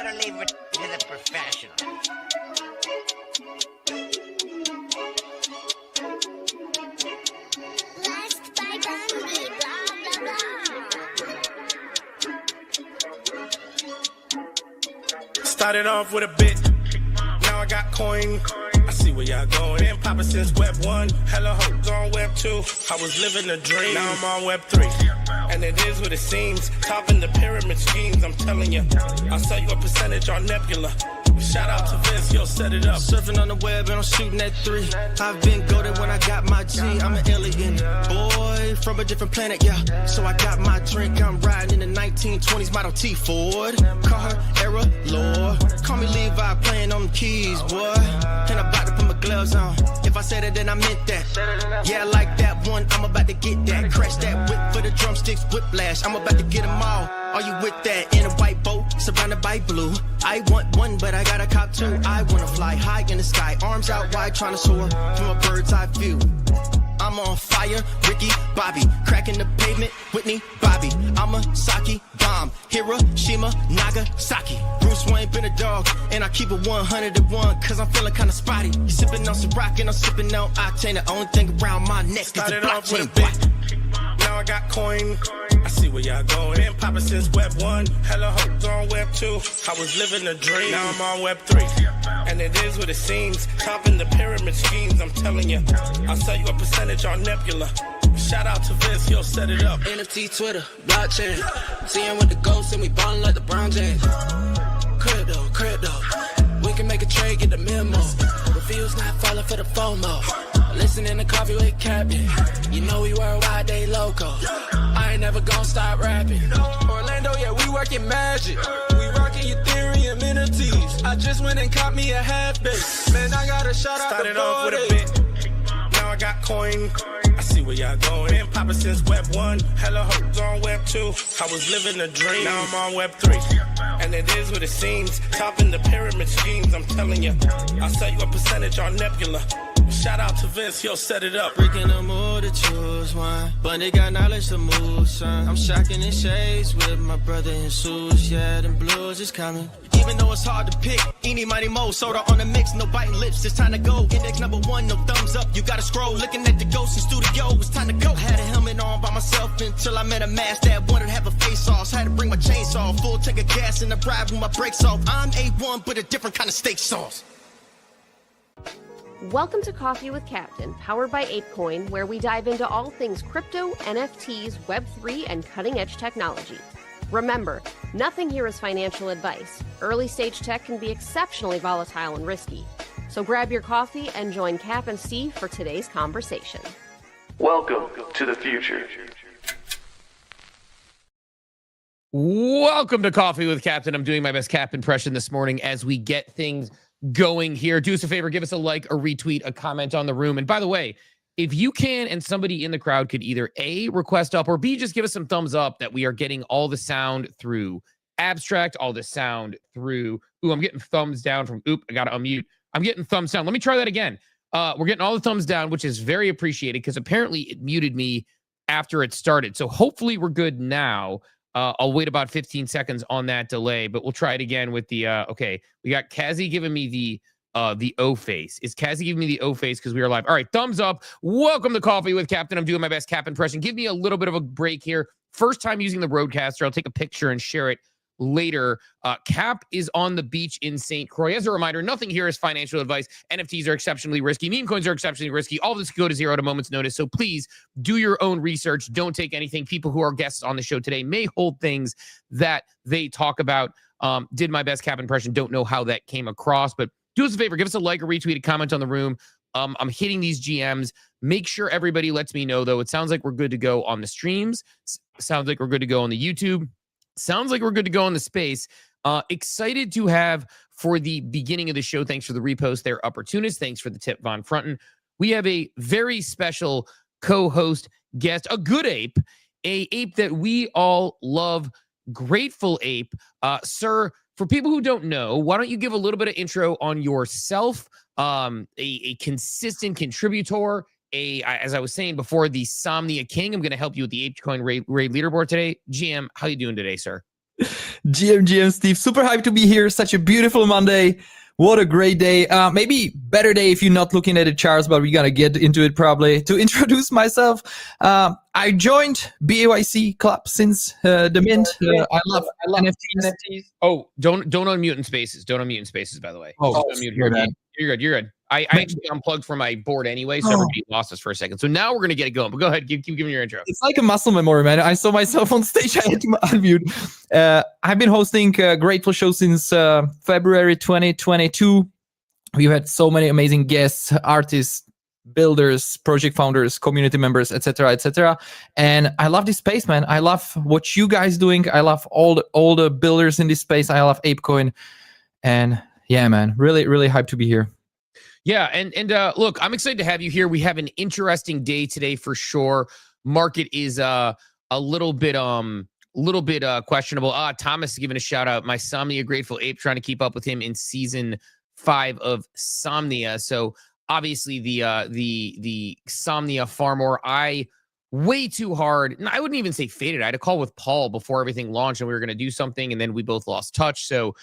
gotta leave it to the professionals. Blessed by Bundy, blah, blah, blah. Started off with a bit, now I got coin. I see where y'all going. Been poppin' since Web 1, hella hoes on Web 2. I was living a dream, now I'm on Web 3. And it is what it seems, topping the pyramid schemes, I'm telling you. I'll sell you a percentage on Nebula. Shout out to Vince, yo, set it up. Surfing on the web and I'm shooting at 3. I've been goated when I got my G. I'm an alien boy from a different planet, yeah. So I got my drink, I'm riding in the 1920s Model T Ford. Call her Era Lord. Call me Levi, playing on the keys, boy. And I'm about to put my gloves on. If I said it, then I meant that. Yeah, I like that one, I'm about to get that. Crash that whip for the drumsticks, whiplash. I'm about to get them all. Are you with that? In a white boat, surrounded by blue. I want one, but I got a cop too. I wanna fly high in the sky, arms out wide, trying to soar from a bird's eye view. I'm on fire, Ricky, Bobby, cracking the pavement, Whitney, Bobby. I'm a Saki bomb, Hiroshima, Nagasaki. Bruce Wayne been a dog, and I keep it 101, cause I'm feeling kinda spotty. You sipping on some rock, and I'm sipping on octane. The only thing around my neck is the Started off with a blockchain. bit, now I got coin. I see where y'all going. Been poppin' since Web 1, hella hoes on Web 2. I was living a dream, now I'm on Web 3. And it is what it seems, topping the pyramid schemes, I'm telling you. I'll sell you a percentage on Nebula. Shout out to Vince, yo, set it up. NFT, Twitter, blockchain. Seeing with the ghosts and we ballin' like the Brown James. Crypto. We can make a trade, get the memo. The feels not falling for the FOMO. Listening to Coffee with Captain. You know we worldwide, they loco. I ain't never gonna stop rapping. Orlando, yeah, we working magic. We rocking Ethereum entities. I just went and caught me a half base. Man, I got a shout out Started to off with a Forte. bit, now I got coin. I see where y'all going. Been poppin' since Web 1, hella hoes on Web 2. I was living a dream, now I'm on Web 3. And it is what it seems, topping the pyramid schemes, I'm telling you. I'll sell you a percentage on Nebula. Shout out to Vince, yo, set it up. Breaking the mood to choose one, but they got knowledge to move, son. I'm shocking in shades with my brother in shoes. Yeah, them blues is coming. Even though it's hard to pick, eeny, mighty, mo, soda on the mix, no biting lips, it's time to go. Index number 1, no thumbs up, you gotta scroll. Looking at the ghost in studio, it's time to go. I had a helmet on by myself until I met a mask that wanted to have a face off. So I had to bring my chainsaw, full tank of gas in the ride with my brakes off. I'm A1, but a different kind of steak sauce. Welcome to Coffee with Captain, powered by ApeCoin, where we dive into all things crypto, NFTs, Web3, and cutting-edge technology. Remember, nothing here is financial advice. Early-stage tech can be exceptionally volatile and risky. So grab your coffee and join Cap and Steve for today's conversation. Welcome to the future. Welcome to Coffee with Captain. I'm doing my best Cap impression this morning as we get things going here. Do us a favor, give us a like, a retweet, a comment on the room. And by the way, if you can and somebody in the crowd could either A, request up, or B, just give us some thumbs up that we are getting all the sound through Abstract, all the sound through, I'm getting thumbs down from, I got to unmute. I'm getting thumbs down. Let me try that again. We're getting all the thumbs down, which is very appreciated because apparently it muted me after it started. So hopefully we're good now. I'll wait about 15 seconds on that delay, but we'll try it again with the, okay, we got Kazi giving me the O face. Is Kazi giving me the O face because we are live? All right, thumbs up. Welcome to Coffee with Captain. I'm doing my best Cap impression. Give me a little bit of a break here. First time using the Roadcaster. I'll take a picture and share it later. Cap is on the beach in St. Croix. As a reminder, nothing here is financial advice. NFTs are exceptionally risky. Meme coins are exceptionally risky. All of this could go to zero at a moment's notice. So please do your own research. Don't take anything. People who are guests on the show today may hold things that they talk about. Did my best Cap impression. Don't know how that came across, but do us a favor. Give us a like, a retweet, a comment on the room. I'm hitting these GMs. Make sure everybody lets me know, though. It sounds like we're good to go on the streams. Sounds like we're good to go on the YouTube. Sounds like we're good to go on the space. Excited to have for the beginning of the show. Thanks for the repost there, Opportunist. Thanks for the tip, Von Frunten. We have a very special co-host guest, a good ape, a ape that we all love, Grateful Ape. Sir, for people who don't know, why don't you give a little bit of intro on yourself, a consistent contributor, as I was saying before, the Somnia King. I'm going to help you with the ApeCoin raid leaderboard today. GM, how you doing today, sir? GM Steve, super hyped to be here. Such a beautiful Monday. What a great day. Maybe better day if you're not looking at the charts, but we're going to get into it probably. To introduce myself, I joined BAYC Club since the mint. I love NFTs. Oh, don't unmute in spaces. Don't unmute in spaces, by the way. Oh, Just unmute here. You're good. I actually unplugged from my board anyway, so everybody lost us for a second. So now we're going to get it going. But go ahead. Keep giving your intro. It's like a muscle memory, man. I saw myself on stage. I had to unmute. I've been hosting Grateful Show since February 2022. We've had so many amazing guests, artists, builders, project founders, community members, etc., etc. And I love this space, man. I love what you guys doing. I love all the builders in this space. I love ApeCoin. And yeah, man, really, really hyped to be here. Yeah, and look, I'm excited to have you here. We have an interesting day today for sure. Market is a little bit questionable. Thomas giving a shout out. My Somnia Grateful Ape, trying to keep up with him in season 5 of Somnia. So obviously the Somnia far more. I way too hard. I wouldn't even say faded. I had a call with Paul before everything launched and we were going to do something, and then we both lost touch. So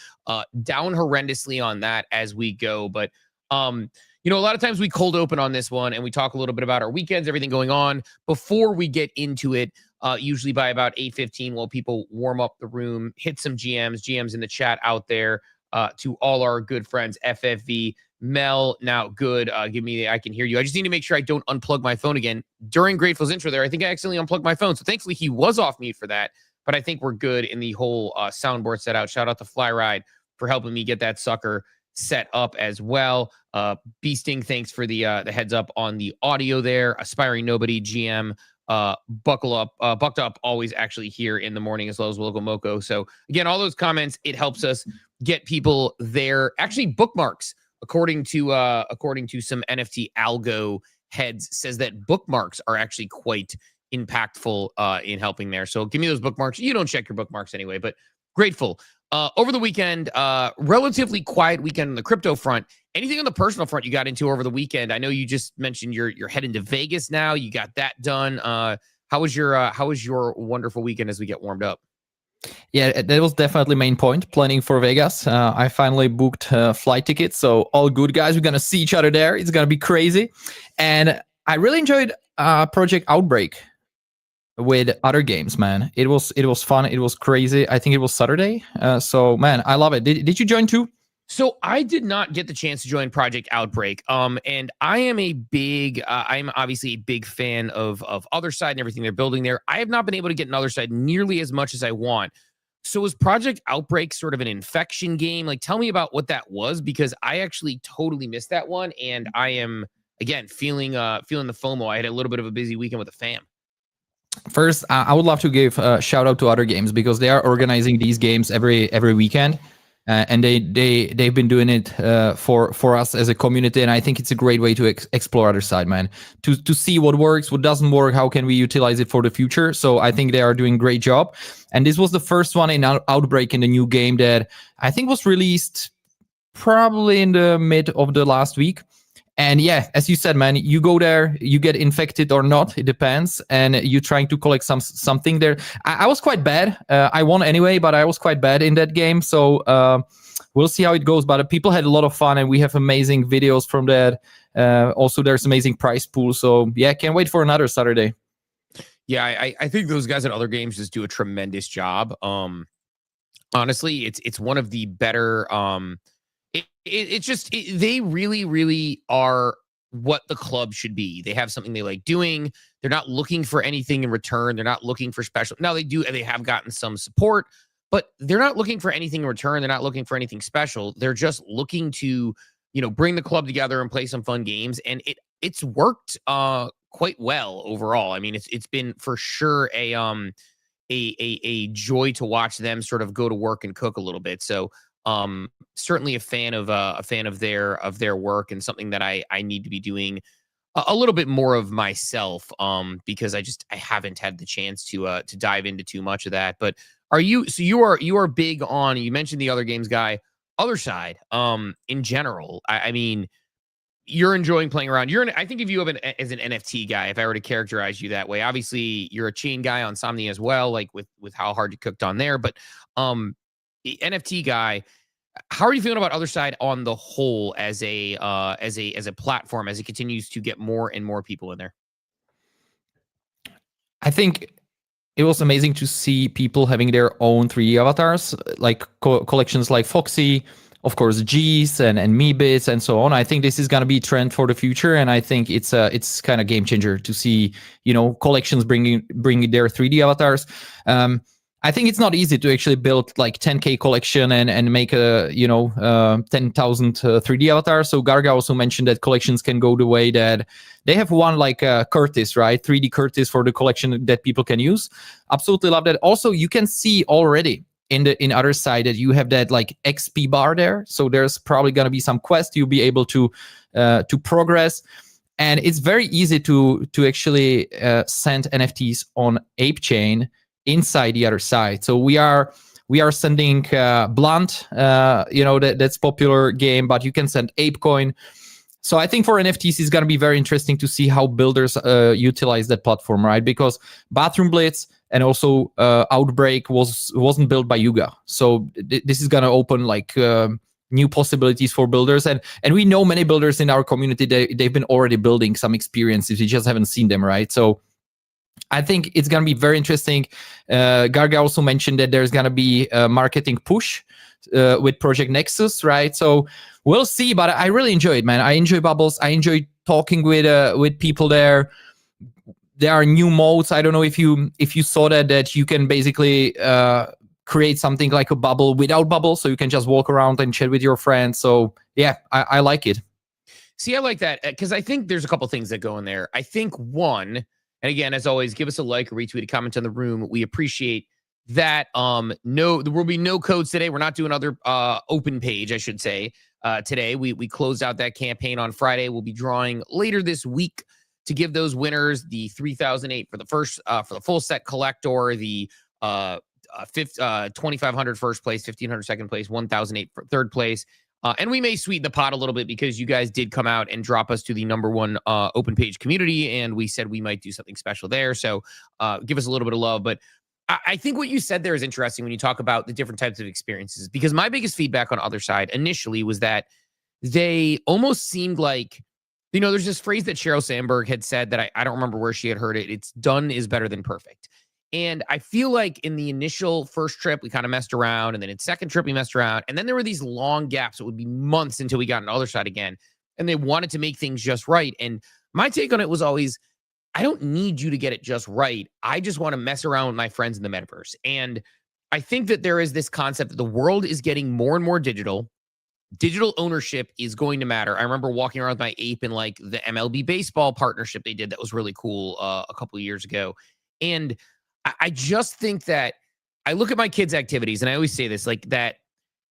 down horrendously on that as we go. But a lot of times we cold open on this one and we talk a little bit about our weekends, everything going on before we get into it. Usually by about 8:15, while people warm up the room, hit some GMs in the chat out there. To all our good friends, FFV, Mel, now good. Give me I can hear you. I just need to make sure I don't unplug my phone again. During Grateful's intro there, I think I accidentally unplugged my phone. So thankfully he was off mute for that. But I think we're good in the whole soundboard set out. Shout out to Flyride for helping me get that sucker set up as well. Beasting, thanks for the heads up on the audio there. Aspiring Nobody, GM, bucked up always actually here in the morning, as well as Local Moco. So again, all those comments, it helps us get people there. Actually, bookmarks, according to some NFT algo heads, says that bookmarks are actually quite impactful in helping there. So give me those bookmarks. You don't check your bookmarks anyway, but grateful. Over the weekend, relatively quiet weekend on the crypto front. Anything on the personal front you got into over the weekend? I know you just mentioned you're heading to Vegas now. You got that done. How was your wonderful weekend as we get warmed up? Yeah, that was definitely main point, planning for Vegas. I finally booked flight tickets, so all good, guys. We're going to see each other there. It's going to be crazy. And I really enjoyed Project Outbreak with other games, man. It was fun. It was crazy. I think it was Saturday. So, man, I love it. Did you join too? So I did not get the chance to join Project Outbreak. And I am I'm obviously a big fan of Otherside and everything they're building there. I have not been able to get an Otherside nearly as much as I want. So was Project Outbreak sort of an infection game? Like, tell me about what that was, because I actually totally missed that one. And I am, again, feeling the FOMO. I had a little bit of a busy weekend with the fam. First, I would love to give a shout out to Other Games, because they are organizing these games every weekend. And they've been doing it for us as a community, and I think it's a great way to explore Otherside, man. To see what works, what doesn't work, how can we utilize it for the future. So I think they are doing a great job. And this was the first one in Outbreak in the new game that I think was released probably in the mid of the last week. And yeah, as you said, man, you go there, you get infected or not, it depends, and you're trying to collect something there. I was quite bad. I won anyway, but I was quite bad in that game. So we'll see how it goes. But people had a lot of fun, and we have amazing videos from that. Also, there's amazing prize pool. So yeah, can't wait for another Saturday. Yeah, I think those guys at Other Games just do a tremendous job. Honestly, it's one of the better. They really, really are what the club should be. They have something they like doing. They're not looking for anything in return. They're not looking for special. Now they have gotten some support, but they're not looking for anything in return. They're not looking for anything special. They're just looking to, bring the club together and play some fun games. And it's worked quite well overall. I mean, it's been for sure a joy to watch them sort of go to work and cook a little bit. So certainly a fan of their work, and something that I need to be doing a little bit more of myself, because I haven't had the chance to dive into too much of that. But you are big on, you mentioned the Other Games guy, Otherside, in general. I mean, you're enjoying playing around. I think of you as an NFT guy, if I were to characterize you that way. Obviously, you're a chain guy on Somni as well, like with how hard you cooked on there. But NFT guy, how are you feeling about Otherside on the whole as a platform as it continues to get more and more people in there? I think it was amazing to see people having their own 3D avatars, like collections like Foxy, of course, G's and Meebits and so on. I think this is going to be a trend for the future, and I think it's kind of game changer to see, collections bringing their 3D avatars. I think it's not easy to actually build like 10K collection and make a 10,000 3D avatars. So Garga also mentioned that collections can go the way that they have one like Curtis, right? 3D Curtis for the collection that people can use. Absolutely love that. Also, you can see already in Otherside that you have that like XP bar there. So there's probably gonna be some quest you'll be able to progress. And it's very easy to actually send NFTs on Ape Chain inside the Otherside. So we are sending Blunt, that's popular game, but you can send ApeCoin. So I think for NFTs, it's going to be very interesting to see how builders utilize that platform, right? Because Bathroom Blitz and also Outbreak wasn't built by Yuga. So this is going to open like new possibilities for builders. And we know many builders in our community, they've been already building some experiences. We just haven't seen them, right? So I think it's going to be very interesting. Garga also mentioned that there's going to be a marketing push with Project Nexus, right? So we'll see, but I really enjoy it, man. I enjoy bubbles. I enjoy talking with people there. There are new modes. I don't know if you saw that you can basically create something like a bubble without bubbles, so you can just walk around and chat with your friends. So yeah, I like it. See, I like that because I think there's a couple things that go in there. I think one, and again, as always, give us a like, a retweet, a comment on the room. We appreciate that. There will be no codes today. We're not doing another open page, I should say. Today, we closed out that campaign on Friday. We'll be drawing later this week to give those winners the 3,008 for the first for the full set collector, the 2,500 first place, 1,500 second place, 1,008 for third place. And we may sweeten the pot a little bit because you guys did come out and drop us to the #1 open page community, and we said we might do something special there. So give us a little bit of love. But I think what you said there is interesting when you talk about the different types of experiences, because my biggest feedback on Otherside initially was that they almost seemed like, there's this phrase that Sheryl Sandberg had said that I don't remember where she had heard it. It's done is better than perfect. And I feel like in the initial first trip, we kind of messed around. And then in second trip, we messed around. And then there were these long gaps. It would be months until we got on the other side again. And they wanted to make things just right. And my take on it was always, I don't need you to get it just right. I just want to mess around with my friends in the metaverse. And I think that there is this concept that the world is getting more and more digital. Digital ownership is going to matter. I remember walking around with my ape in like the MLB baseball partnership they did that was really cool a couple of years ago. And I just think that I look at my kids' activities, and I always say this, like that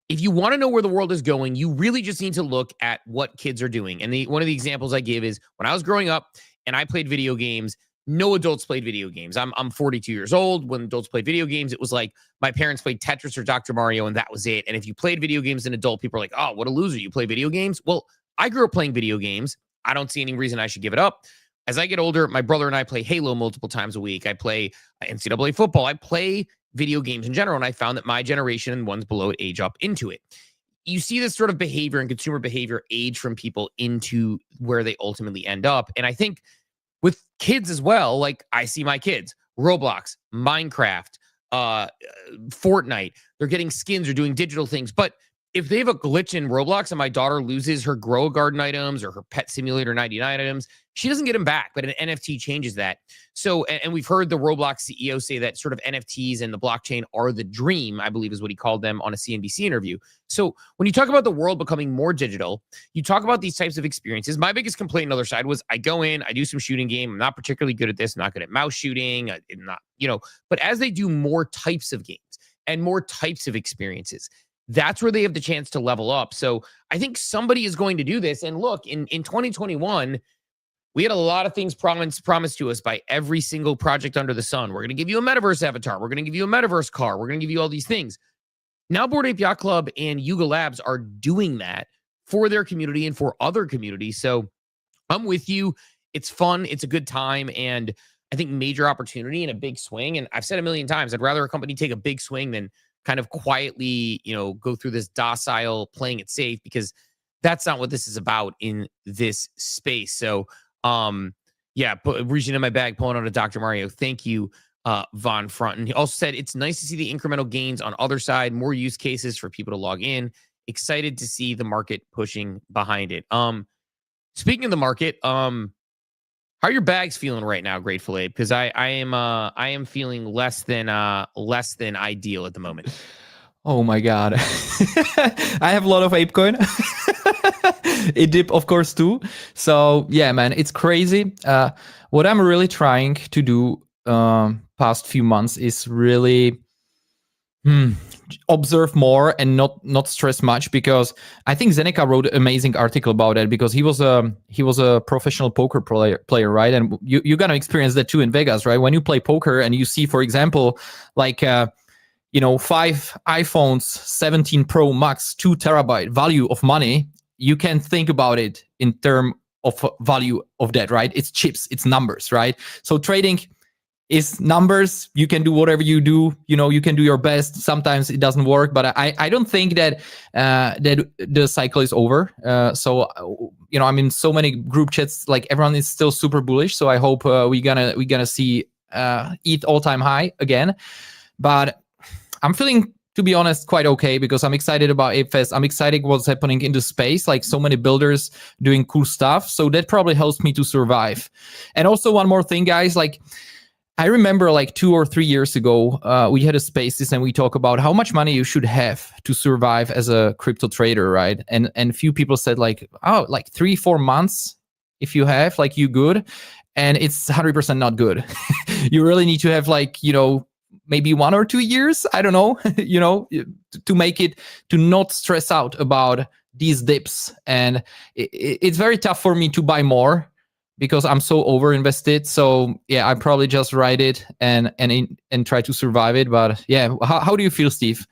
if you want to know where the world is going, you really just need to look at what kids are doing. And one of the examples I give is when I was growing up and I played video games, no adults played video games. I'm 42 years old. When adults played video games, it was like my parents played Tetris or Dr. Mario, and that was it. And if you played video games as an adult, people are like, oh, what a loser. You play video games? Well, I grew up playing video games. I don't see any reason I should give it up. As I get older, my brother and I play Halo multiple times a week. I play NCAA football. I play video games in general, and I found that my generation and ones below it age up into it. You see this sort of behavior and consumer behavior age from people into where they ultimately end up. And I think with kids as well, like I see my kids, Roblox, Minecraft, Fortnite, they're getting skins or doing digital things. But if they have a glitch in Roblox and my daughter loses her Grow a Garden items or her Pet Simulator 99 items, she doesn't get them back, but an NFT changes that. So, and we've heard the Roblox CEO say that sort of NFTs and the blockchain are the dream, I believe is what he called them on a CNBC interview. So when you talk about the world becoming more digital, you talk about these types of experiences. My biggest complaint on the other side was I go in, I do some shooting game. I'm not particularly good at this. I'm not good at mouse shooting. I'm not, but as they do more types of games and more types of experiences, that's where they have the chance to level up. So I think somebody is going to do this. And look, in 2021, we had a lot of things promised to us by every single project under the sun. We're going to give you a metaverse avatar. We're going to give you a metaverse car. We're going to give you all these things. Now, Bored Ape Yacht Club and Yuga Labs are doing that for their community and for other communities. So I'm with you. It's fun. It's a good time. And I think major opportunity and a big swing. And I've said a million times, I'd rather a company take a big swing than kind of quietly, go through this docile, playing it safe, because that's not what this is about in this space. So, yeah, reaching in my bag, pulling out a Dr. Mario. Thank you, Von Front. He also said it's nice to see the incremental gains on Otherside, more use cases for people to log in. Excited to see the market pushing behind it. Speaking of the market, how are your bags feeling right now, Grateful Ape? Because I am feeling less than ideal at the moment. Oh my god. I have a lot of ApeCoin. It dip, of course, too. So yeah, man, it's crazy. What I'm really trying to do past few months is really observe more and not stress much, because I think Zeneca wrote an amazing article about it, because he was a professional poker player, right? And you're gonna experience that too in Vegas, right? When you play poker and you see, for example, like 5 iPhones 17 Pro Max 2 terabyte value of money, you can think about it in terms of value of that, right? It's chips, it's numbers, right? So trading is numbers. You can do whatever you do. You can do your best. Sometimes it doesn't work, but I don't think that that the cycle is over. So I'm in so many group chats. Like, everyone is still super bullish. So I hope we're gonna see ETH all-time high again. But I'm feeling, to be honest, quite okay, because I'm excited about ApeFest. I'm excited what's happening in the space, like so many builders doing cool stuff. So that probably helps me to survive. And also one more thing, guys, like, I remember like 2 or 3 years ago, we had a spaces and we talk about how much money you should have to survive as a crypto trader, right? And few people said like 3-4 months, if you have, like, you good. And it's 100% not good. You really need to have maybe 1 or 2 years, I don't know, to make it, to not stress out about these dips. And it's very tough for me to buy more, because I'm so overinvested. So yeah, I probably just ride it and try to survive it. But yeah, how do you feel, Steve?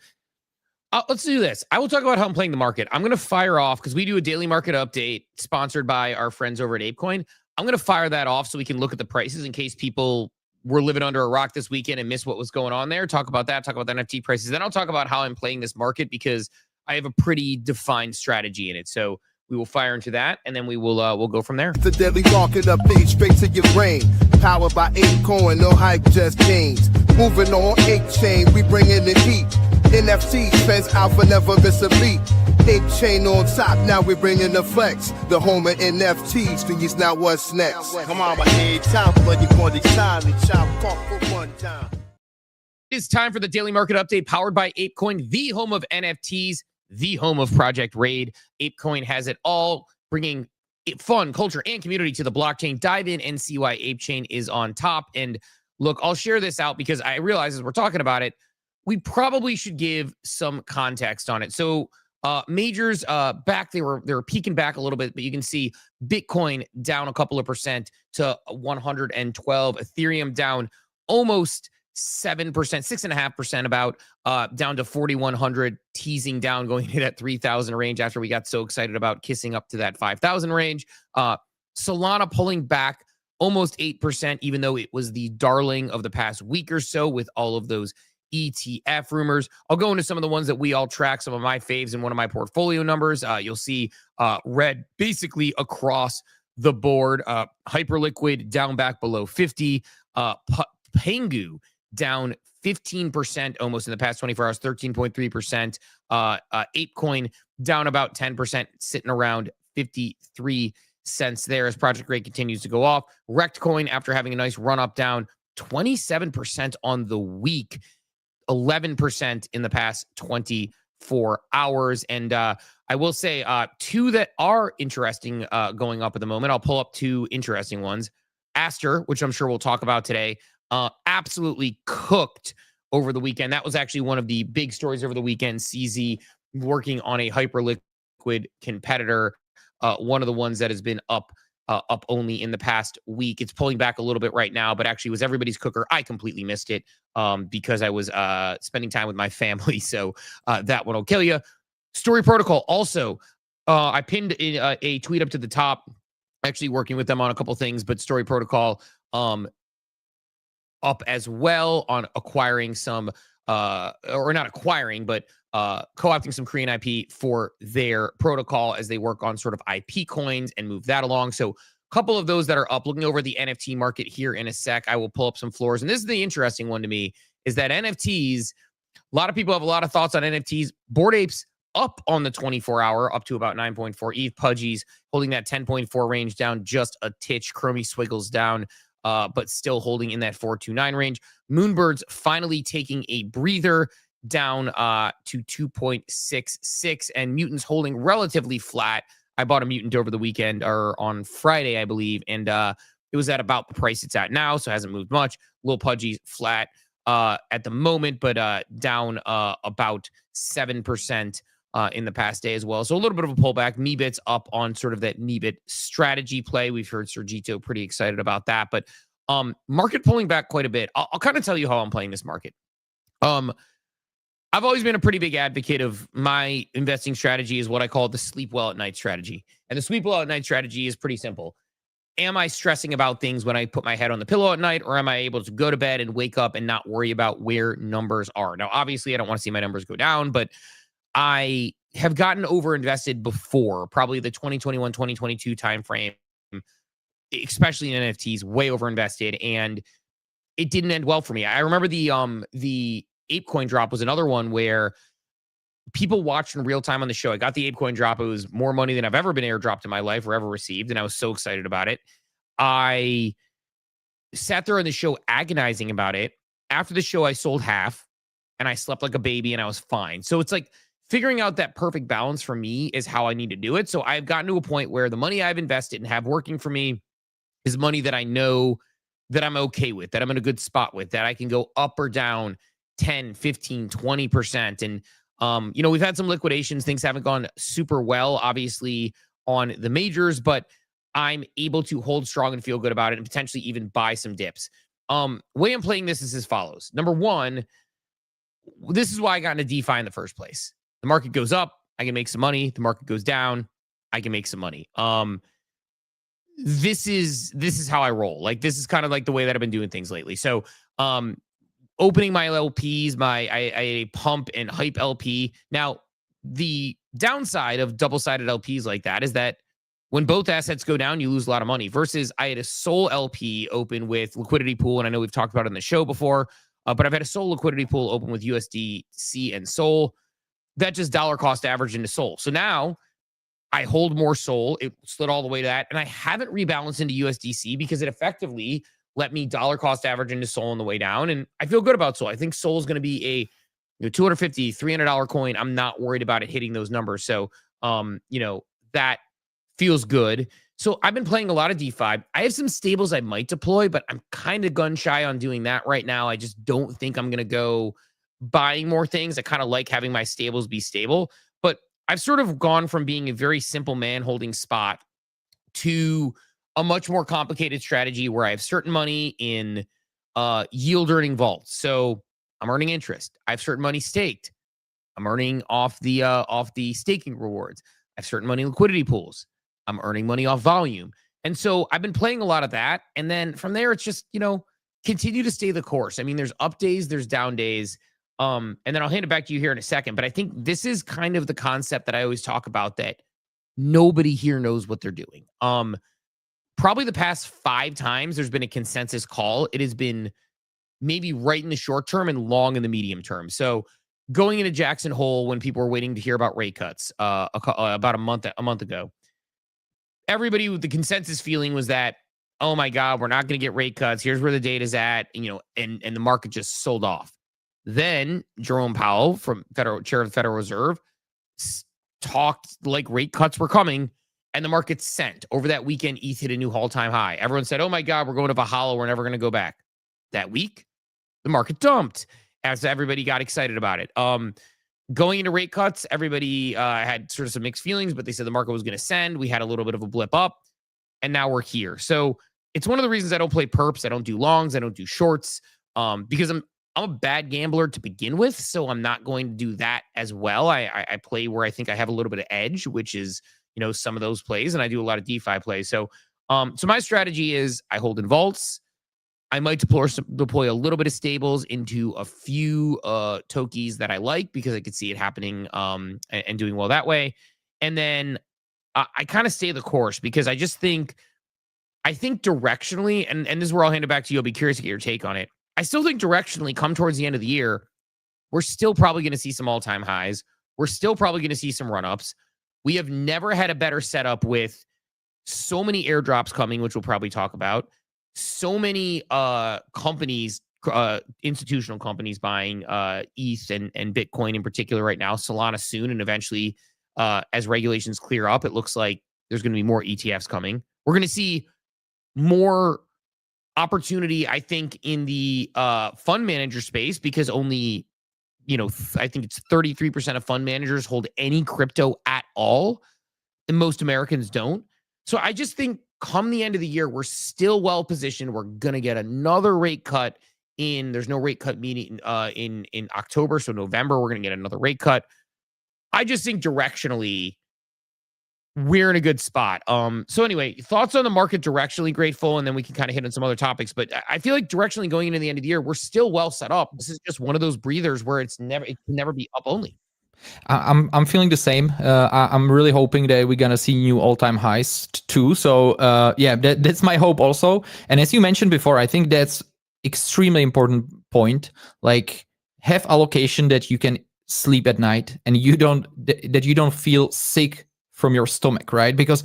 Let's do this. I will talk about how I'm playing the market. I'm going to fire off, because we do a daily market update sponsored by our friends over at ApeCoin. I'm going to fire that off so we can look at the prices in case people were living under a rock this weekend and missed what was going on there. Talk about that. Talk about the NFT prices. Then I'll talk about how I'm playing this market, because I have a pretty defined strategy in it. So we will fire into that, and then we'll go from there. The daily market update straight to your brain. Powered by ApeCoin, no hype, just gains. Moving on 8 chain, we bring in the heat. NFT spends alpha, never miss a beat. 8 chain on top, now we bring in the flex. The home of NFTs, these now what's next? Come on, my head top, but you want the time to chop for one time. It's time for the daily market update powered by ApeCoin, the home of NFTs, the home of Project Raid. ApeCoin has it all, bringing fun, culture, and community to the blockchain. Dive in and see why ApeChain is on top. And look, I'll share this out because I realize as we're talking about it, we probably should give some context on it. So majors back, they were peaking back a little bit, but you can see Bitcoin down a couple of percent to 112, Ethereum down almost 7%, 6.5% about, down to 4,100, teasing down, going to that 3,000 range after we got so excited about kissing up to that 5,000 range. Solana pulling back almost 8%, even though it was the darling of the past week or so with all of those ETF rumors. I'll go into some of the ones that we all track, some of my faves and one of my portfolio numbers. You'll see red basically across the board. Hyperliquid down back below 50. Pengu down 15% almost in the past 24 hours, 13.3%. ApeCoin down about 10%, sitting around 53 cents there as Project Raid continues to go off. Rekt Coin, after having a nice run up, down 27% on the week, 11% in the past 24 hours. And I will say 2 that are interesting going up at the moment. I'll pull up 2 interesting ones. Aster, which I'm sure we'll talk about today, absolutely cooked over the weekend. That was actually one of the big stories over the weekend. CZ working on a Hyperliquid competitor, one of the ones that has been up only in the past week. It's pulling back a little bit right now, but actually was everybody's cooker. I completely missed it because I was spending time with my family. So that one will kill you. Story Protocol also, I pinned a tweet up to the top, actually working with them on a couple things, but Story Protocol up as well on acquiring some or not acquiring, but co-opting some Korean IP for their protocol as they work on sort of IP coins and move that along. So a couple of those that are up. Looking over the NFT market here in a sec, I will pull up some floors. And this is the interesting one to me, is that NFTs, a lot of people have a lot of thoughts on NFTs. Bored Apes up on the 24-hour, up to about 9.4. Eve Pudgy's holding that 10.4 range down just a titch. Chromie Swiggles down, but still holding in that 429 range. Moonbird's finally taking a breather, down to 2.66, and Mutant's holding relatively flat. I bought a Mutant over the weekend, or on Friday, I believe, and it was at about the price it's at now, so it hasn't moved much. Lil Pudgy's flat at the moment, but down about 7% in the past day as well. So a little bit of a pullback. Meebit's up on sort of that Meebit strategy play. We've heard Sergito pretty excited about that, but market pulling back quite a bit. I'll kind of tell you how I'm playing this market. I've always been a pretty big advocate of my investing strategy is what I call the sleep well at night strategy. And the sleep well at night strategy is pretty simple. Am I stressing about things when I put my head on the pillow at night, or am I able to go to bed and wake up and not worry about where numbers are? Now, obviously, I don't want to see my numbers go down, but I have gotten overinvested before, probably the 2021, 2022 timeframe, especially in NFTs, way overinvested, and it didn't end well for me. I remember the ApeCoin drop was another one where people watched in real time on the show. I got the ApeCoin drop. It was more money than I've ever been airdropped in my life or ever received, and I was so excited about it. I sat there on the show agonizing about it. After the show, I sold half, and I slept like a baby, and I was fine. So it's like figuring out that perfect balance for me is how I need to do it. So I've gotten to a point where the money I've invested and have working for me is money that I know that I'm okay with, that I'm in a good spot with, that I can go up or down 10, 15, 20%. And, we've had some liquidations. Things haven't gone super well, obviously, on the majors, but I'm able to hold strong and feel good about it and potentially even buy some dips. Way I'm playing this is as follows. Number one, this is why I got into DeFi in the first place. The market goes up, I can make some money. The market goes down, I can make some money. This is how I roll. Like, this is kind of like the way that I've been doing things lately. So, opening my LPs, I had a pump and hype LP. Now, the downside of double-sided LPs like that is that when both assets go down, you lose a lot of money, versus I had a Sol LP open with liquidity pool. And I know we've talked about it on the show before, but I've had a Sol liquidity pool open with USDC and Sol. That just dollar cost average into Sol. So now I hold more Sol. It slid all the way to that. And I haven't rebalanced into USDC because it effectively let me dollar cost average into Sol on the way down. And I feel good about Sol. I think Sol is going to be a $250, $300 coin. I'm not worried about it hitting those numbers. So, that feels good. So I've been playing a lot of DeFi. I have some stables I might deploy, but I'm kind of gun shy on doing that right now. I just don't think I'm going to go buying more things. I kind of like having my stables be stable, but I've sort of gone from being a very simple man holding spot to a much more complicated strategy where I have certain money in yield earning vaults. So I'm earning interest. I have certain money staked. I'm earning off the staking rewards. I have certain money in liquidity pools. I'm earning money off volume. And so I've been playing a lot of that. And then from there, it's just, continue to stay the course. I mean, there's up days, there's down days. And then I'll hand it back to you here in a second. But I think this is kind of the concept that I always talk about, that nobody here knows what they're doing. Probably the past 5 times there's been a consensus call, it has been maybe right in the short term and long in the medium term. So going into Jackson Hole when people were waiting to hear about rate cuts about a month ago, everybody with the consensus feeling was that, oh my God, we're not going to get rate cuts. Here's where the data's at, and the market just sold off. Then Jerome Powell, from chair of the Federal Reserve, talked like rate cuts were coming, and the market sent. Over that weekend, ETH hit a new all-time high. Everyone said, oh my God, we're going to Valhalla. We're never going to go back. That week, the market dumped as everybody got excited about it. Going into rate cuts, everybody had sort of some mixed feelings, but they said the market was going to send. We had a little bit of a blip up, and now we're here. So it's one of the reasons I don't play perps. I don't do longs. I don't do shorts, because I'm a bad gambler to begin with, so I'm not going to do that as well. I play where I think I have a little bit of edge, which is, some of those plays, and I do a lot of DeFi plays. So my strategy is I hold in vaults, I might deploy a little bit of stables into a few tokies that I like because I could see it happening and doing well that way. And then I kind of stay the course because I think directionally, and this is where I'll hand it back to you. I'll be curious to get your take on it. I still think directionally, come towards the end of the year, we're still probably going to see some all-time highs. We're still probably going to see some run-ups. We have never had a better setup with so many airdrops coming, which we'll probably talk about. So many companies, institutional companies buying ETH and Bitcoin in particular right now, Solana soon, and eventually as regulations clear up, it looks like there's going to be more ETFs coming. We're going to see more opportunity, I think, in the fund manager space because only, I think it's 33% of fund managers hold any crypto at all, and most Americans don't. So I just think come the end of the year, we're still well positioned. We're going to get another rate cut there's no rate cut meeting in October. So November, we're going to get another rate cut. I just think directionally, we're in a good spot. So anyway, thoughts on the market directionally, Grateful, and then we can kind of hit on some other topics. But I feel like directionally going into the end of the year, we're still well set up. This is just one of those breathers where it can never be up only. I'm feeling the same. I'm really hoping that we're gonna see new all-time highs too. So that's my hope also. And as you mentioned before, I think that's extremely important point. Like, have allocation that you can sleep at night and you don't feel sick from your stomach, right? Because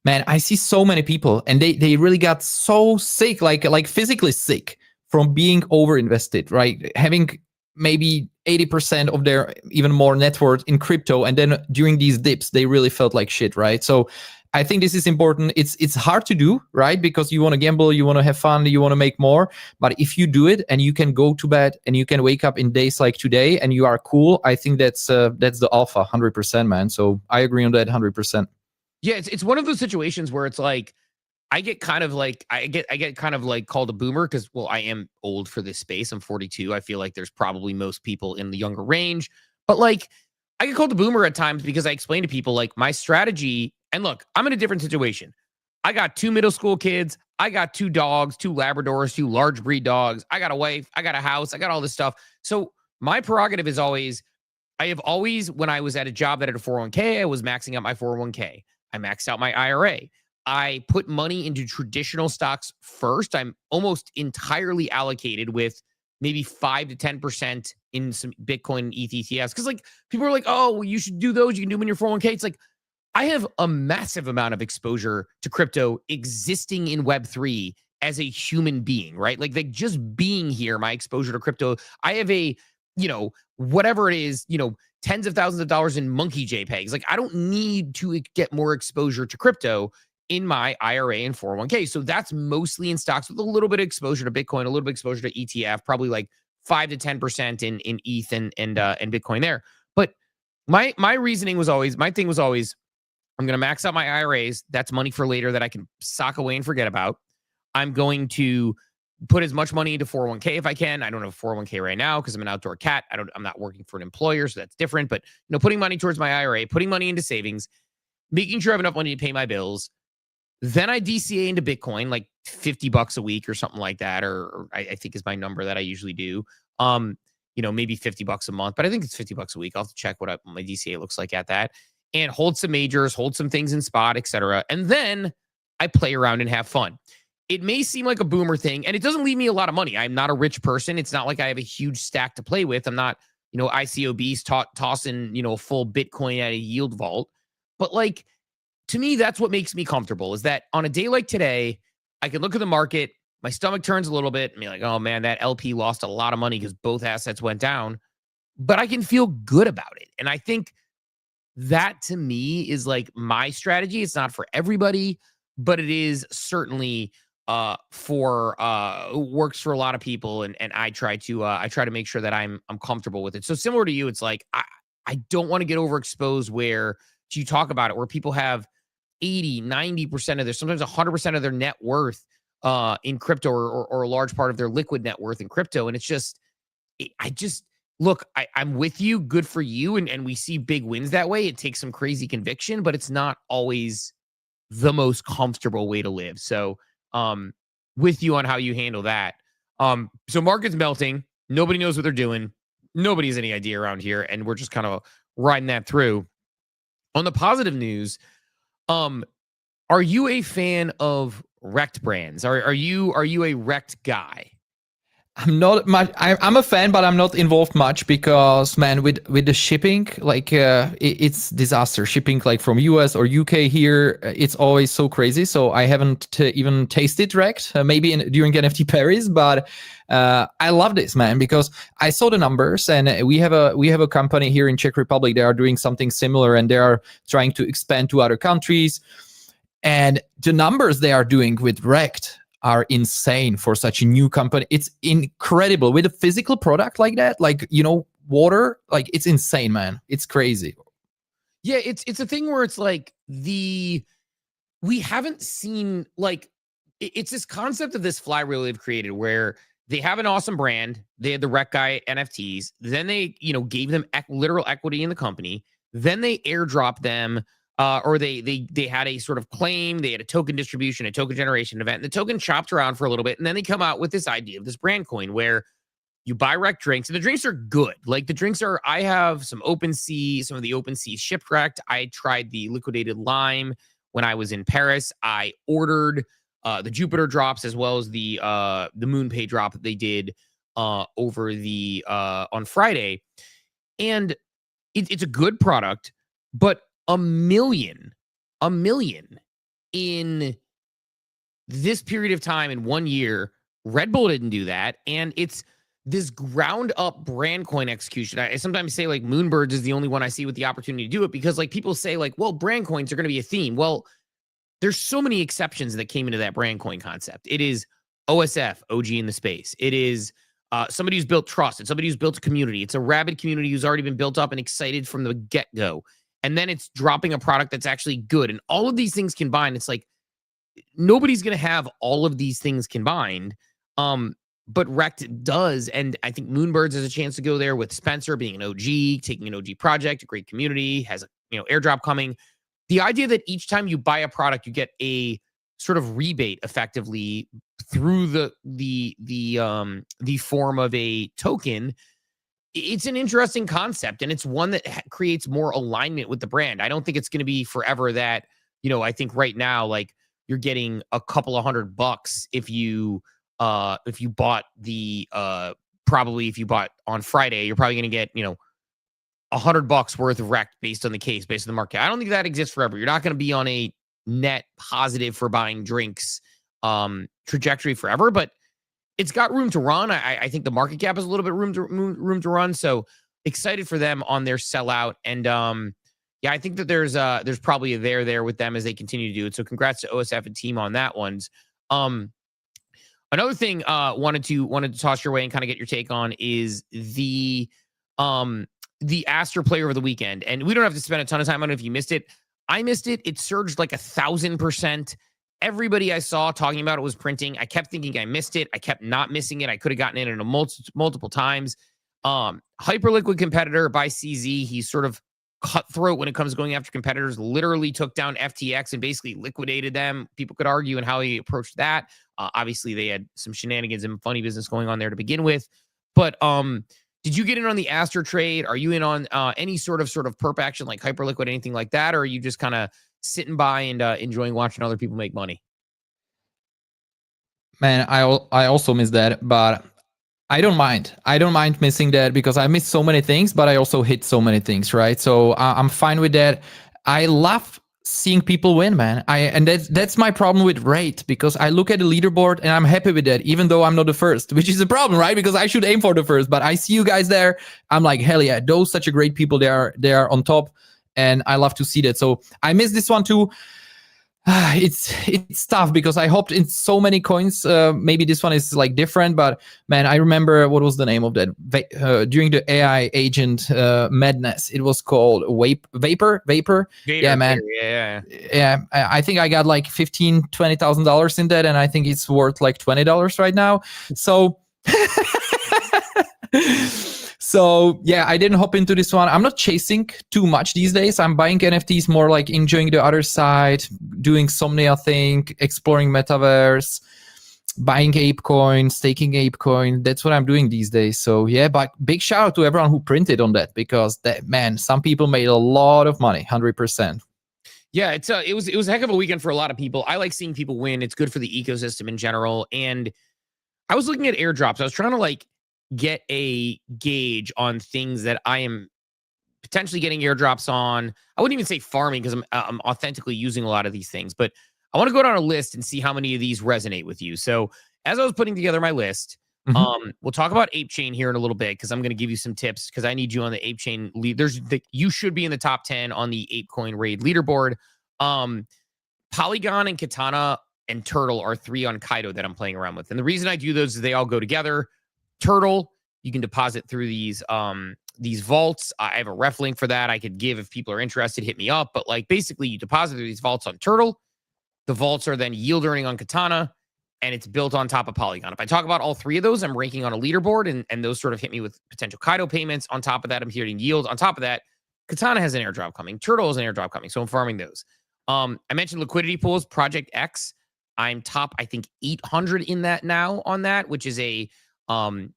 man, I see so many people and they really got so sick, like physically sick from being overinvested, right? Having maybe 80% of their even more net worth in crypto, and then during these dips they really felt like shit, right? So I think this is important. It's hard to do, right? Because you want to gamble, you want to have fun, you want to make more. But if you do it and you can go to bed and you can wake up in days like today and you are cool, I think that's the alpha, 100%, man. So I agree on that 100%. Yeah, it's one of those situations where it's like I get kind of like called a boomer because, well, I am old for this space. I'm 42. I feel like there's probably most people in the younger range, but like I get called a boomer at times because I explain to people like my strategy. And look, I'm in a different situation. I got 2 middle school kids. I got 2 dogs, 2 Labradors, 2 large breed dogs. I got a wife. I got a house. I got all this stuff. So my prerogative is always, when I was at a job that had a 401k, I was maxing out my 401k. I maxed out my IRA. I put money into traditional stocks first. I'm almost entirely allocated with maybe 5 to 10% in some Bitcoin and ETH ETFs. Because like people are like, oh, well, you should do those. You can do them in your 401k. It's like, I have a massive amount of exposure to crypto existing in Web3 as a human being, right? Like just being here, my exposure to crypto, I have whatever it is, tens of thousands of dollars in monkey JPEGs. Like I don't need to get more exposure to crypto in my IRA and 401k. So that's mostly in stocks with a little bit of exposure to Bitcoin, a little bit of exposure to ETF, probably like 5 to 10% in ETH and Bitcoin there. But my thing was always, I'm going to max out my IRAs. That's money for later that I can sock away and forget about. I'm going to put as much money into 401k if I can. I don't have a 401k right now because I'm an outdoor cat. I'm not working for an employer, so that's different. But putting money towards my IRA, putting money into savings, making sure I have enough money to pay my bills. Then I DCA into Bitcoin, like $50 a week or something like that, or I think is my number that I usually do. Maybe $50 a month, but I think it's $50 a week. I'll have to check what my DCA looks like at that. And hold some majors, hold some things in spot, etc. And then I play around and have fun. It may seem like a boomer thing, and it doesn't leave me a lot of money. I'm not a rich person. It's not like I have a huge stack to play with. I'm not, ICOBs tossing, a full Bitcoin at a yield vault. But like, to me, that's what makes me comfortable is that on a day like today, I can look at the market, my stomach turns a little bit, and be like, oh man, that LP lost a lot of money because both assets went down. But I can feel good about it. And I think that to me is like my strategy. It's not for everybody, but it is certainly works for a lot of people. And I try to make sure that I'm comfortable with it. So similar to you, it's like, I don't want to get overexposed where you talk about it, where people have 80, 90% of their, sometimes 100% of their net worth in crypto or a large part of their liquid net worth in crypto. And it's just, look, I'm with you. Good for you. And we see big wins that way. It takes some crazy conviction, but it's not always the most comfortable way to live. So with you on how you handle that. So market's melting. Nobody knows what they're doing. Nobody has any idea around here, and we're just kind of riding that through. On the positive news, are you a fan of Rekt brands? Are you a Rekt guy? I'm not much. I'm a fan, but I'm not involved much because, man, with the shipping, like it's disaster. Shipping like from US or UK here, it's always so crazy. So I haven't even tasted Rekt, maybe during NFT Paris, but I love this, man, because I saw the numbers, and we have a company here in Czech Republic. They are doing something similar, and they are trying to expand to other countries. And the numbers they are doing with Rekt are insane for such a new company. It's incredible with a physical product like that, like, you know, water, like it's insane, man. It's crazy. Yeah, it's a thing where it's like we haven't seen, like, it's this concept of this flywheel they've created where they have an awesome brand. They had the Rekt guy NFTs. Then they, you know, gave them literal equity in the company. Then they airdrop them. Or they had a sort of claim, they had a token distribution, a token generation event, and the token chopped around for a little bit, and then they come out with this idea of this brand coin where you buy Rekt drinks, and the drinks are good. Like the drinks are, I have some OpenSea, some of the OpenSea shipwrecked. I tried the liquidated lime when I was in Paris. I ordered the Jupiter drops as well as the Moon Pay drop that they did over the on Friday, and it's a good product, but a million in this period of time in 1 year. Red Bull didn't do that. And it's this ground up brand coin execution. I sometimes say like Moonbirds is the only one I see with the opportunity to do it, because like people say like, well, brand coins are going to be a theme. Well, there's so many exceptions that came into that brand coin concept. It is OSF, OG in the space. It is somebody who's built trust. It's somebody who's built a community. It's a rabid community who's already been built up and excited from the get-go. And then it's dropping a product that's actually good. And all of these things combined, it's like nobody's going to have all of these things combined. But Rekt does. And I think Moonbirds has a chance to go there with Spencer being an OG, taking an OG project, a great community, has a, you know, airdrop coming. The idea that each time you buy a product, you get a sort of rebate effectively through the form of a token. It's an interesting concept, and it's one that creates more alignment with the brand. I don't think it's going to be forever that, you know, I think right now, like you're getting a couple of $100 if you bought the, probably if you bought on Friday, you're probably going to get, you know, $100 worth of Rekt based on the case, based on the market. I don't think that exists forever. You're not going to be on a net positive for buying drinks trajectory forever, but it's got room to run. I think the market cap has a little bit room to run. So excited for them on their sellout. And yeah, I think that there's probably a there with them as they continue to do it. So congrats to OSF and team on that one. Another thing wanted to toss your way and kind of get your take on is the Aster player of the weekend. And we don't have to spend a ton of time on it if you missed it. I missed it. It surged like 1,000%. Everybody I saw talking about it was printing. I kept thinking I missed it. I kept not missing it. I could have gotten in multiple times. Hyperliquid competitor by CZ. He's sort of cutthroat when it comes to going after competitors. Literally took down FTX and basically liquidated them. People could argue and how he approached that. Obviously, they had some shenanigans and funny business going on there to begin with. But did you get in on the Aster trade? Are you in on any sort of perp action like Hyperliquid, anything like that? Or are you just kind of sitting by and enjoying watching other people make money? Man, I also miss that, but I don't mind. I don't mind missing that because I miss so many things, but I also hit so many things, right? So I'm fine with that. I love seeing people win, man. And that's my problem with rate, because I look at the leaderboard and I'm happy with that, even though I'm not the first, which is a problem, right? Because I should aim for the first, but I see you guys there. I'm like, hell yeah, those such a great people. They are on top, and I love to see that. So I miss this one too. It's tough because I hopped in so many coins. Maybe this one is like different, but man, I remember what was the name of that during the AI agent madness. It was called Vapor. Yeah, man. Yeah. I think I got like $15,000-$20,000 in that, and I think it's worth like $20 right now. So. So yeah, I didn't hop into this one. I'm not chasing too much these days. I'm buying NFTs more like enjoying the other side, doing Somnia thing, exploring metaverse. buying Ape coin, staking Ape coin. That's what I'm doing these days. So yeah, but big shout out to everyone who printed on that, because that, man, some people made a lot of money, 100%. Yeah, it was a heck of a weekend for a lot of people. I like seeing people win. It's good for the ecosystem in general. And I was looking at airdrops. I was trying to like get a gauge on things that I am potentially getting airdrops on. I wouldn't even say farming, because I'm authentically using a lot of these things, but I want to go down a list and see how many of these resonate with you. So as I was putting together my list, we'll talk about Ape Chain here in a little bit, because I'm going to give you some tips, because I need you on the Ape Chain lead. You should be in the top 10 on the ApeCoin raid leaderboard. Polygon and Katana and Turtle are 3 on Kaido that I'm playing around with. And the reason I do those is they all go together. Turtle, you can deposit through these vaults. I have a ref link for that I could give if people are interested. Hit me up. But like basically you deposit through these vaults on Turtle. The vaults are then yield earning on Katana, and it's built on top of Polygon. If I talk about all 3 of those, I'm ranking on a leaderboard, and those sort of hit me with potential Kaido payments. On top of that, I'm hitting yield. On top of that, Katana has an airdrop coming. Turtle has an airdrop coming. So I'm farming those. I mentioned liquidity pools, Project X. I'm top, I think, 800 in that now on that, which is a on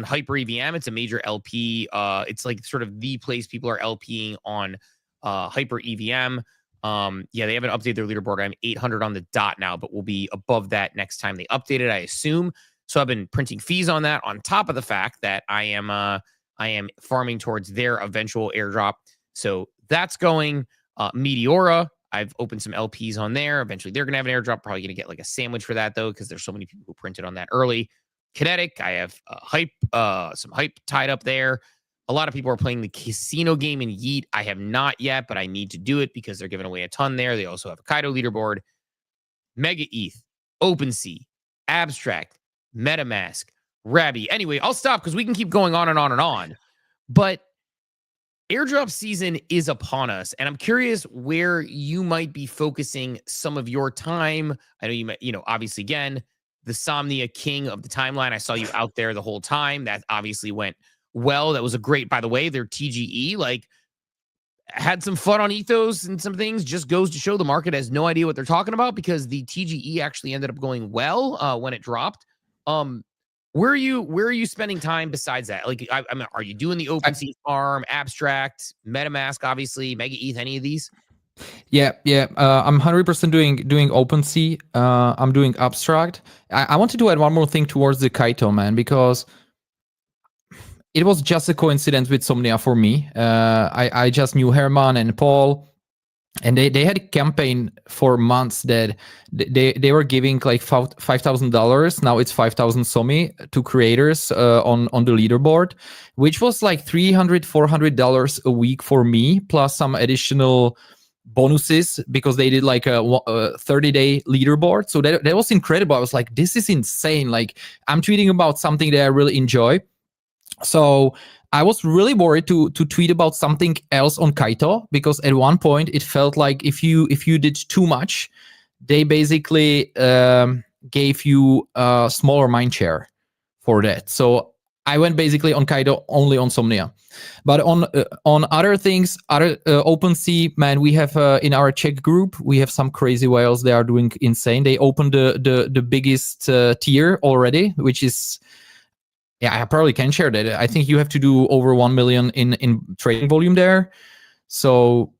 Hyper EVM. It's a major LP. It's like sort of the place people are LPing on Hyper EVM. Yeah, they haven't updated their leaderboard. I'm 800 on the dot now, but we'll be above that next time they update it, I assume. So I've been printing fees on that, on top of the fact that I am farming towards their eventual airdrop. So that's going. Meteora, I've opened some LPs on there. Eventually they're gonna have an airdrop. Probably gonna get like a sandwich for that though, because there's so many people who printed on that early. Kinetic, I have some hype tied up there. A lot of people are playing the casino game in Yeet. I have not yet, but I need to do it because they're giving away a ton there. They also have a Kaido leaderboard. Mega ETH, OpenSea, Abstract, MetaMask, Rabby. Anyway, I'll stop because we can keep going on and on and on. But airdrop season is upon us, and I'm curious where you might be focusing some of your time. I know you might, obviously, again, the Somnia king of the timeline. I saw you out there the whole time. That obviously went well. That was a great, by the way, their TGE, like, had some fun on ethos and some things. Just goes to show the market has no idea what they're talking about, because the TGE actually ended up going well when it dropped. Where are you spending time besides that? Like, I mean, are you doing the OpenSea farm, Abstract, MetaMask, obviously, Mega ETH, any of these? Yeah. I'm 100% doing OpenSea. I'm doing Abstract. I wanted to add one more thing towards the Kaito, man, because it was just a coincidence with Somnia for me. I just knew Herman and Paul, and they had a campaign for months that they were giving like $5,000. Now it's 5,000 Somi to creators on the leaderboard, which was like $300-$400 a week for me, plus some additional bonuses because they did like a 30-day leaderboard. So that was incredible. I was like, this is insane. Like, I'm tweeting about something that I really enjoy. So I was really worried to tweet about something else on Kaito, because at one point it felt like if you did too much, they basically gave you a smaller mind share for that. So I went basically on Kaito only on Somnia. But on other things, OpenSea, man, we have in our Czech group, we have some crazy whales. They are doing insane. They opened the biggest tier already, which is, yeah, I probably can share that. I think you have to do over 1 million in trading volume there. So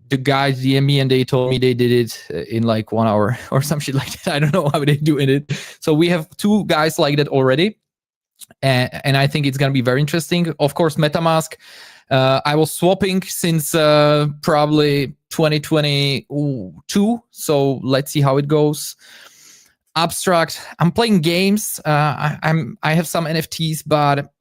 the guys DM me and they told me they did it in like 1 hour or some shit like that. I don't know how they doing it. So we have 2 guys like that already. And I think it's going to be very interesting. Of course, MetaMask. I was swapping since probably 2022. So let's see how it goes. Abstract. I'm playing games. I have some NFTs, but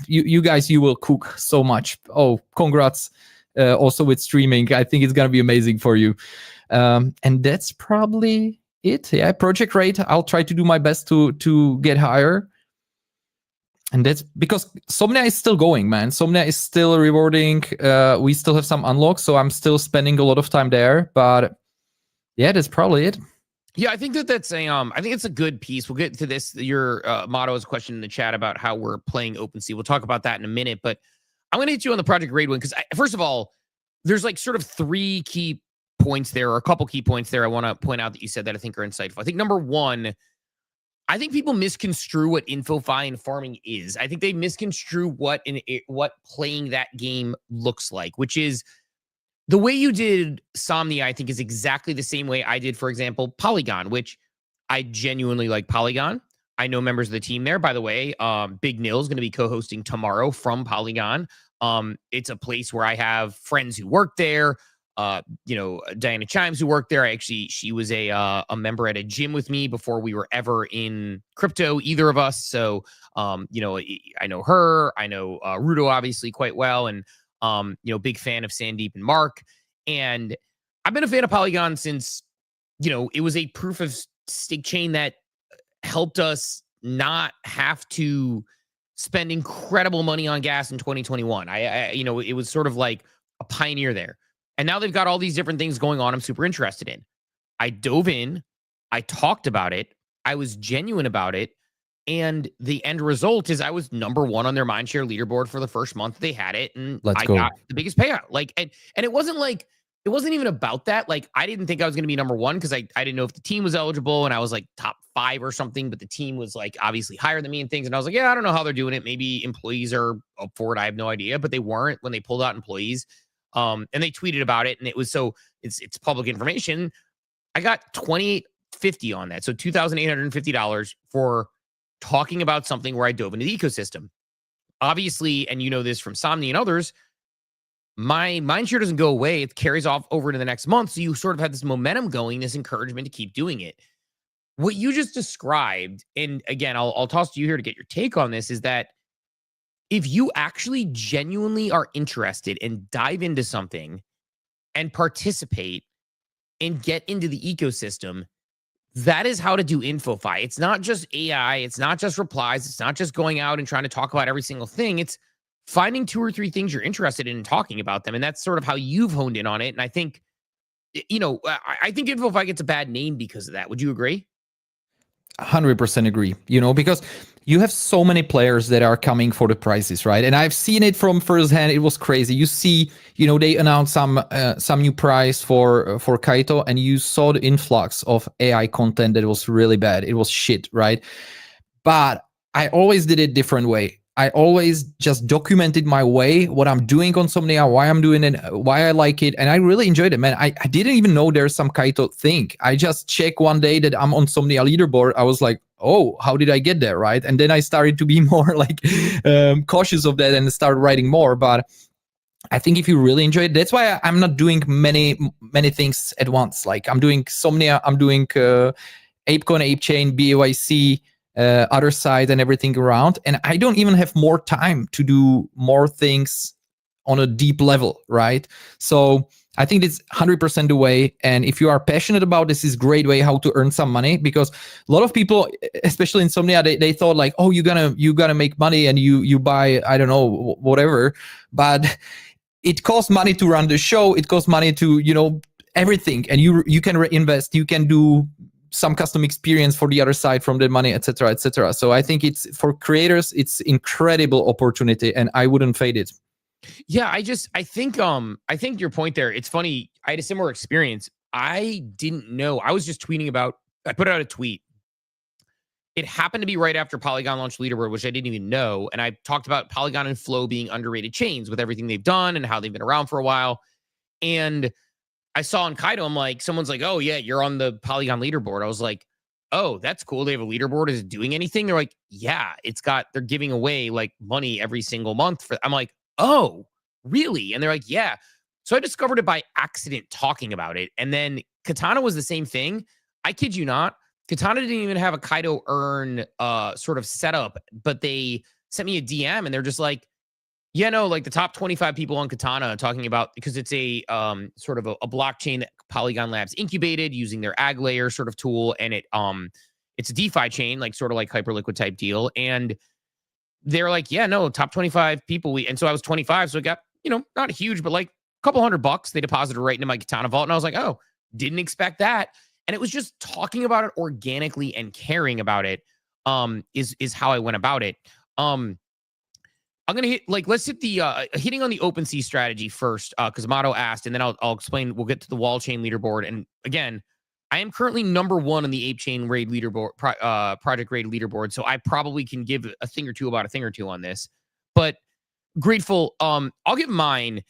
you guys, you will cook so much. Oh, congrats! Also with streaming, I think it's gonna be amazing for you. And that's probably it. Yeah, project rate. I'll try to do my best to get higher. And that's because Somnia is still going, man. Somnia is still rewarding. We still have some unlocks, so I'm still spending a lot of time there. But yeah, that's probably it. Yeah, I think that's a I think it's a good piece. We'll get to this. Your motto is a question in the chat about how we're playing OpenSea. We'll talk about that in a minute, but I'm going to hit you on the Project Raid one because first of all, there's like sort of 3 key points there, or a couple key points there I want to point out that you said that I think are insightful. I think number one, I think people misconstrue what InfoFi and farming is. I think they misconstrue what playing that game looks like, which is the way you did Somnia, I think, is exactly the same way I did, for example, Polygon, which I genuinely like Polygon. I know members of the team there. By the way, Big Nil is going to be co-hosting tomorrow from Polygon. It's a place where I have friends who work there. Diana Chimes, who worked there. She was a member at a gym with me before we were ever in crypto, either of us. So, I know her. I know Rudo obviously quite well, and big fan of Sandeep and Mark. And I've been a fan of Polygon since, it was a proof of stake chain that helped us not have to spend incredible money on gas in 2021. It was sort of like a pioneer there. And now they've got all these different things going on I'm super interested in. I dove in. I talked about it. I was genuine about it. And the end result is I was number one on their mindshare leaderboard for the first month they had it. And I got the biggest payout. And it wasn't even about that. Like, I didn't think I was going to be number one because I didn't know if the team was eligible, and I was like top 5 or something, but the team was like obviously higher than me and things. And I was like, yeah, I don't know how they're doing it. Maybe employees are up for it. I have no idea, but they weren't when they pulled out employees. And they tweeted about it, and it was it's public information. I got $2,850 on that. So $2,850 for talking about something where I dove into the ecosystem. Obviously, and you know this from Somni and others, my mindshare doesn't go away. It carries off over into the next month. So you sort of have this momentum going, this encouragement to keep doing it. What you just described, and again, I'll toss to you here to get your take on this, is that if you actually genuinely are interested and dive into something and participate and get into the ecosystem, that is how to do InfoFi. It's not just AI. It's not just replies. It's not just going out and trying to talk about every single thing. It's finding 2 or 3 things you're interested in and talking about them. And that's sort of how you've honed in on it. And I think, I think InfoFi gets a bad name because of that. Would you agree? 100% agree, because you have so many players that are coming for the prices, right? And I've seen it from firsthand. It was crazy. You see, they announced some new price for Kaito, and you saw the influx of AI content that was really bad. It was shit, right? But I always did it different way. I always just documented my way, what I'm doing on Somnia, why I'm doing it, why I like it. And I really enjoyed it, man. I didn't even know there's some Kaito thing. I just checked one day that I'm on Somnia leaderboard. I was like, oh, how did I get there, right? And then I started to be more like cautious of that and started writing more. But I think if you really enjoy it, that's why I'm not doing many things at once. Like, I'm doing Somnia, I'm doing ApeCoin, ApeChain, BAYC, Otherside, and everything around, and I don't even have more time to do more things on a deep level, right? So I think it's 100% the way. And if you are passionate about this, is a great way how to earn some money, because a lot of people, especially in Somnia, they thought like, oh, you gotta make money and you buy, I don't know, whatever. But it costs money to run the show. It costs money to, everything. And you can reinvest. You can do some custom experience for the other side from the money, etc., etc. So I think it's, for creators, it's incredible opportunity, and I wouldn't fade it. Yeah, I think your point there, it's funny. I had a similar experience. I didn't know. I was just tweeting about, I put out a tweet. It happened to be right after Polygon launched Leaderboard, which I didn't even know. And I talked about Polygon and Flow being underrated chains with everything they've done and how they've been around for a while. And I saw on Kaito, I'm like, someone's like, oh yeah, you're on the Polygon leaderboard. I was like, oh, that's cool. They have a leaderboard. Is it doing anything? They're like, yeah, they're giving away like money every single month. I'm like, oh, really? And they're like, yeah. So I discovered it by accident talking about it. And then Katana was the same thing. I kid you not. Katana didn't even have a Kaito earn sort of setup, but they sent me a DM and they're just like, yeah, no, like the top 25 people on Katana talking about, because it's a sort of a blockchain that Polygon Labs incubated using their ag layer sort of tool. And it's a DeFi chain, like sort of like Hyperliquid type deal. And they're like, yeah, no, top 25 people. And so I was 25. So it got, not huge, but like a couple $100 they deposited right into my Katana vault. And I was like, oh, didn't expect that. And it was just talking about it organically and caring about it is how I went about it. I'm gonna hit let's hit the hitting on the OpenSea strategy first, because Motto asked, and then I'll explain. We'll get to the wall chain leaderboard. And again, I am currently number 1 on the Ape Chain raid leaderboard, project raid leaderboard. So I probably can give a thing or two on this. But Grateful, I'll give mine.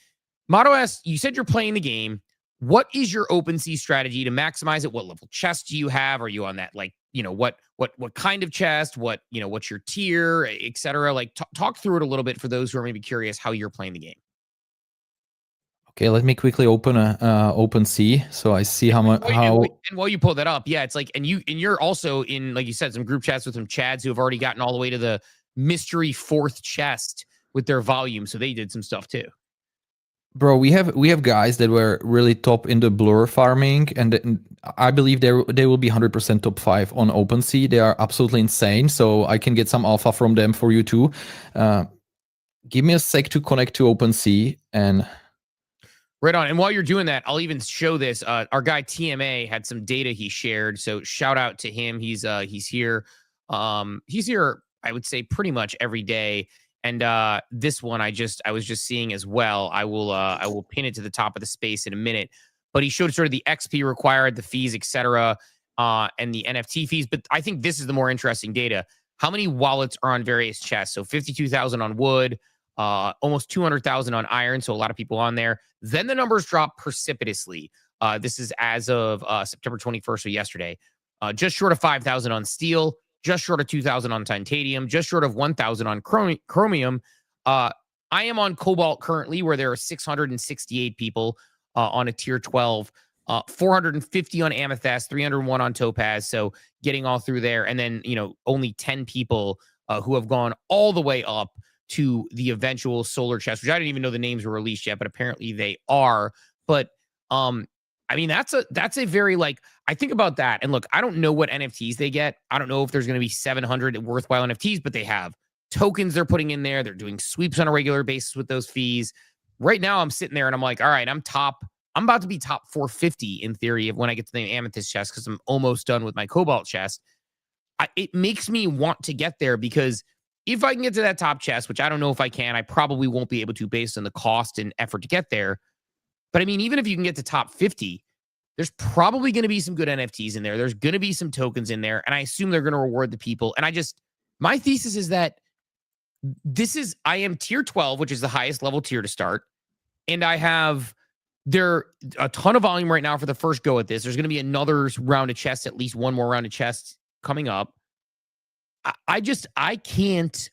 Motto asks, you said you're playing the game. What is your OpenSea strategy to maximize it? What level chest do you have? Are you on that, what kind of chest? What's your tier, etc.? Talk through it a little bit for those who are maybe curious how you're playing the game. Okay, let me quickly open OpenSea so I see how much. And while you pull that up, yeah, it's like, and you're also in, like you said, some group chats with some Chads who have already gotten all the way to the mystery 4th chest with their volume, so they did some stuff too. Bro, we have guys that were really top in the blur farming, and I believe they will be 100% top 5 on OpenSea. They are absolutely insane, so I can get some alpha from them for you too. Give me a sec to connect to OpenSea and. Right on. And while you're doing that, I'll even show this. Our guy TMA had some data he shared, so shout out to him. He's here. He's here, I would say, pretty much every day. And this one I was just seeing as well. I will pin it to the top of the space in a minute. But he showed sort of the XP required, the fees, etc., and the NFT fees. But I think this is the more interesting data. How many wallets are on various chests? So 52,000 on wood, almost 200,000 on iron. So a lot of people on there. Then the numbers drop precipitously. This is as of September 21st, so yesterday. Just short of 5,000 on steel, just short of 2,000 on titanium, just short of 1,000 on chromium. I am on cobalt currently, where there are 668 people on a tier 12, 450 on amethyst, 301 on topaz. So getting all through there. And then, only 10 people who have gone all the way up to the eventual solar chest, which I didn't even know the names were released yet, but apparently they are. But I mean, that's a very, I think about that. And look, I don't know what NFTs they get. I don't know if there's going to be 700 worthwhile NFTs, but they have tokens they're putting in there. They're doing sweeps on a regular basis with those fees. Right now I'm sitting there and I'm like, all right, I'm about to be top 450 in theory of when I get to the amethyst chest, because I'm almost done with my cobalt chest. It makes me want to get there, because if I can get to that top chest, which I don't know if I can, I probably won't be able to based on the cost and effort to get there. But I mean, even if you can get to top 50, there's probably going to be some good NFTs in there. There's going to be some tokens in there. And I assume they're going to reward the people. And my thesis is that I am tier 12, which is the highest level tier to start. And I have a ton of volume right now for the first go at this. There's going to be another round of chests, at least one more round of chests coming up. I can't.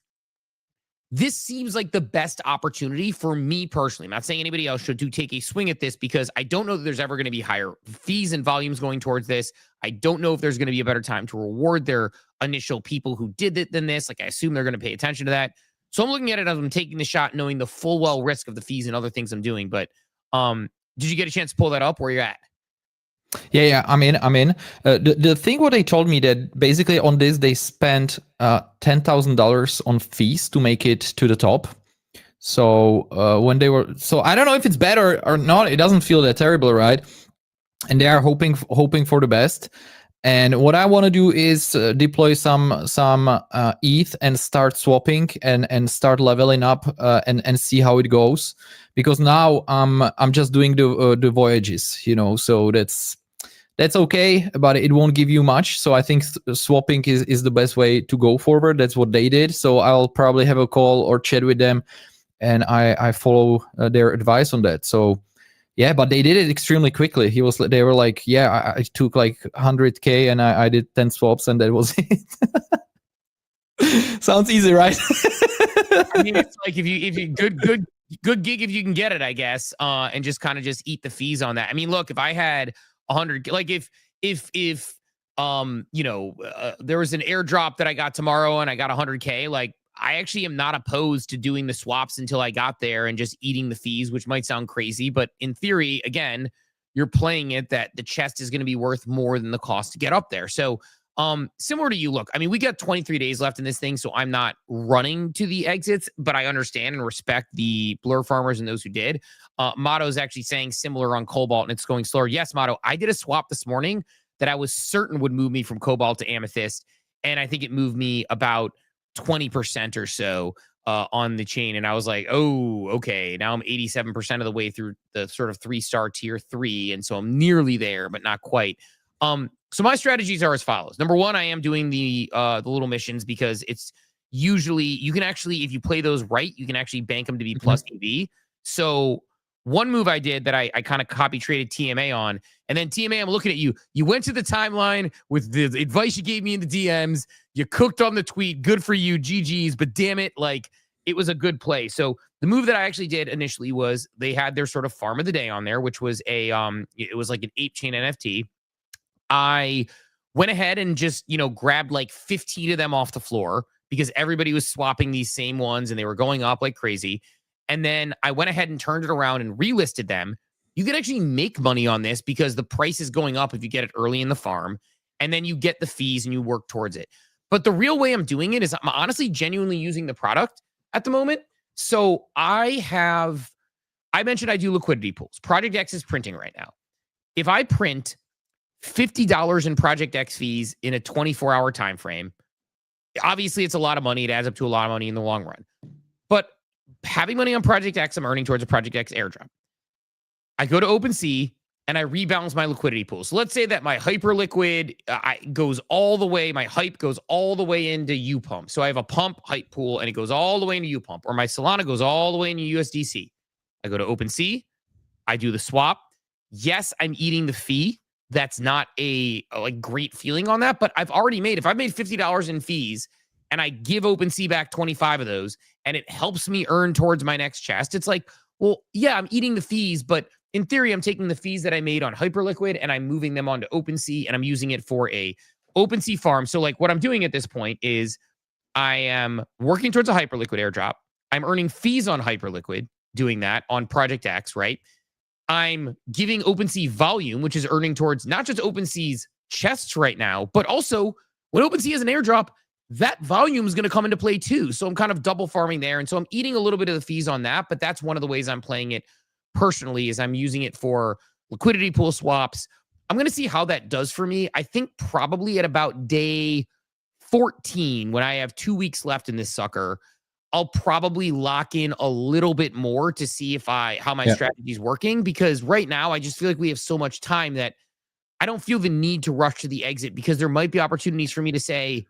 This seems like the best opportunity for me personally. I'm not saying anybody else should take a swing at this, because I don't know that there's ever going to be higher fees and volumes going towards this. I don't know if there's going to be a better time to reward their initial people who did it than this. I assume they're going to pay attention to that. So I'm looking at it as I'm taking the shot, knowing the full well risk of the fees and other things I'm doing. But did you get a chance to pull that up where you're at? Yeah, I'm in. The thing what they told me, that basically on this they spent $10,000 on fees to make it to the top. So when they were, so I don't know if it's better or not. It doesn't feel that terrible, right? And they are hoping for the best. And what I want to do is deploy some ETH and start swapping and start leveling up and see how it goes. Because now I'm just doing the voyages, so that's okay, but it won't give you much. So I think swapping is the best way to go forward. That's what they did. So I'll probably have a call or chat with them, and I follow their advice on that. So yeah, but they did it extremely quickly. They were like, yeah, I took like 100K and I did 10 swaps and that was it. Sounds easy, right? I mean, it's like if you good gig if you can get it, I guess, and just kind of just eat the fees on that. I mean, look, if I had 100, like if there was an airdrop that I got tomorrow and I got 100K, like I actually am not opposed to doing the swaps until I got there and just eating the fees, which might sound crazy, but in theory, again, you're playing it that the chest is going to be worth more than the cost to get up there. So similar to you, look, I mean, we got 23 days left in this thing, so I'm not running to the exits, but I understand and respect the blur farmers and those who did. Motto's actually saying similar on cobalt and it's going slower. Yes, Motto, I did a swap this morning that I was certain would move me from cobalt to amethyst, and I think it moved me about 20% or so on the chain. And I was like, oh, okay. Now I'm 87% of the way through the sort of 3-star tier 3. And so I'm nearly there, but not quite. So my strategies are as follows. Number one, I am doing the little missions because it's usually, you can actually, if you play those right, you can actually bank them to be plus EV. So one move I did that I kind of copy traded TMA on, and then TMA, I'm looking at you. You went to the timeline with the advice you gave me in the DMs. You cooked on the tweet. Good for you, GG's. But damn it, like it was a good play. So the move that I actually did initially was they had their sort of farm of the day on there, which was it was like an ape chain NFT. I went ahead and just, grabbed like 15 of them off the floor because everybody was swapping these same ones and they were going up like crazy. And then I went ahead and turned it around and relisted them. You can actually make money on this because the price is going up if you get it early in the farm. And then you get the fees and you work towards it. But the real way I'm doing it is I'm honestly genuinely using the product at the moment. So I mentioned I do liquidity pools. Project X is printing right now. If I print $50 in Project X fees in a 24-hour time frame, obviously it's a lot of money. It adds up to a lot of money in the long run. But having money on Project X, I'm earning towards a Project X airdrop. I go to OpenSea and I rebalance my liquidity pool. So let's say that my Hyperliquid goes all the way, my hype goes all the way into UPump. So I have a pump hype pool and it goes all the way into UPump, or my Solana goes all the way into USDC. I go to OpenSea, I do the swap. Yes, I'm eating the fee. That's not a great feeling on that, but I've already made, if I've made $50 in fees and I give OpenSea back 25 of those and it helps me earn towards my next chest, it's like, well, yeah, I'm eating the fees, but in theory, I'm taking the fees that I made on Hyperliquid and I'm moving them onto OpenSea and I'm using it for a OpenSea farm. So like what I'm doing at this point is I am working towards a Hyperliquid airdrop. I'm earning fees on Hyperliquid doing that on Project X, right? I'm giving OpenSea volume, which is earning towards not just OpenSea's chests right now, but also when OpenSea has an airdrop, that volume is going to come into play too. So I'm kind of double farming there. And so I'm eating a little bit of the fees on that, but that's one of the ways I'm playing it personally is I'm using it for liquidity pool swaps. I'm going to see how that does for me. I think probably at about day 14, when I have 2 weeks left in this sucker, I'll probably lock in a little bit more to see how my strategy is working, because right now I just feel like we have so much time that I don't feel the need to rush to the exit, because there might be opportunities for me to say,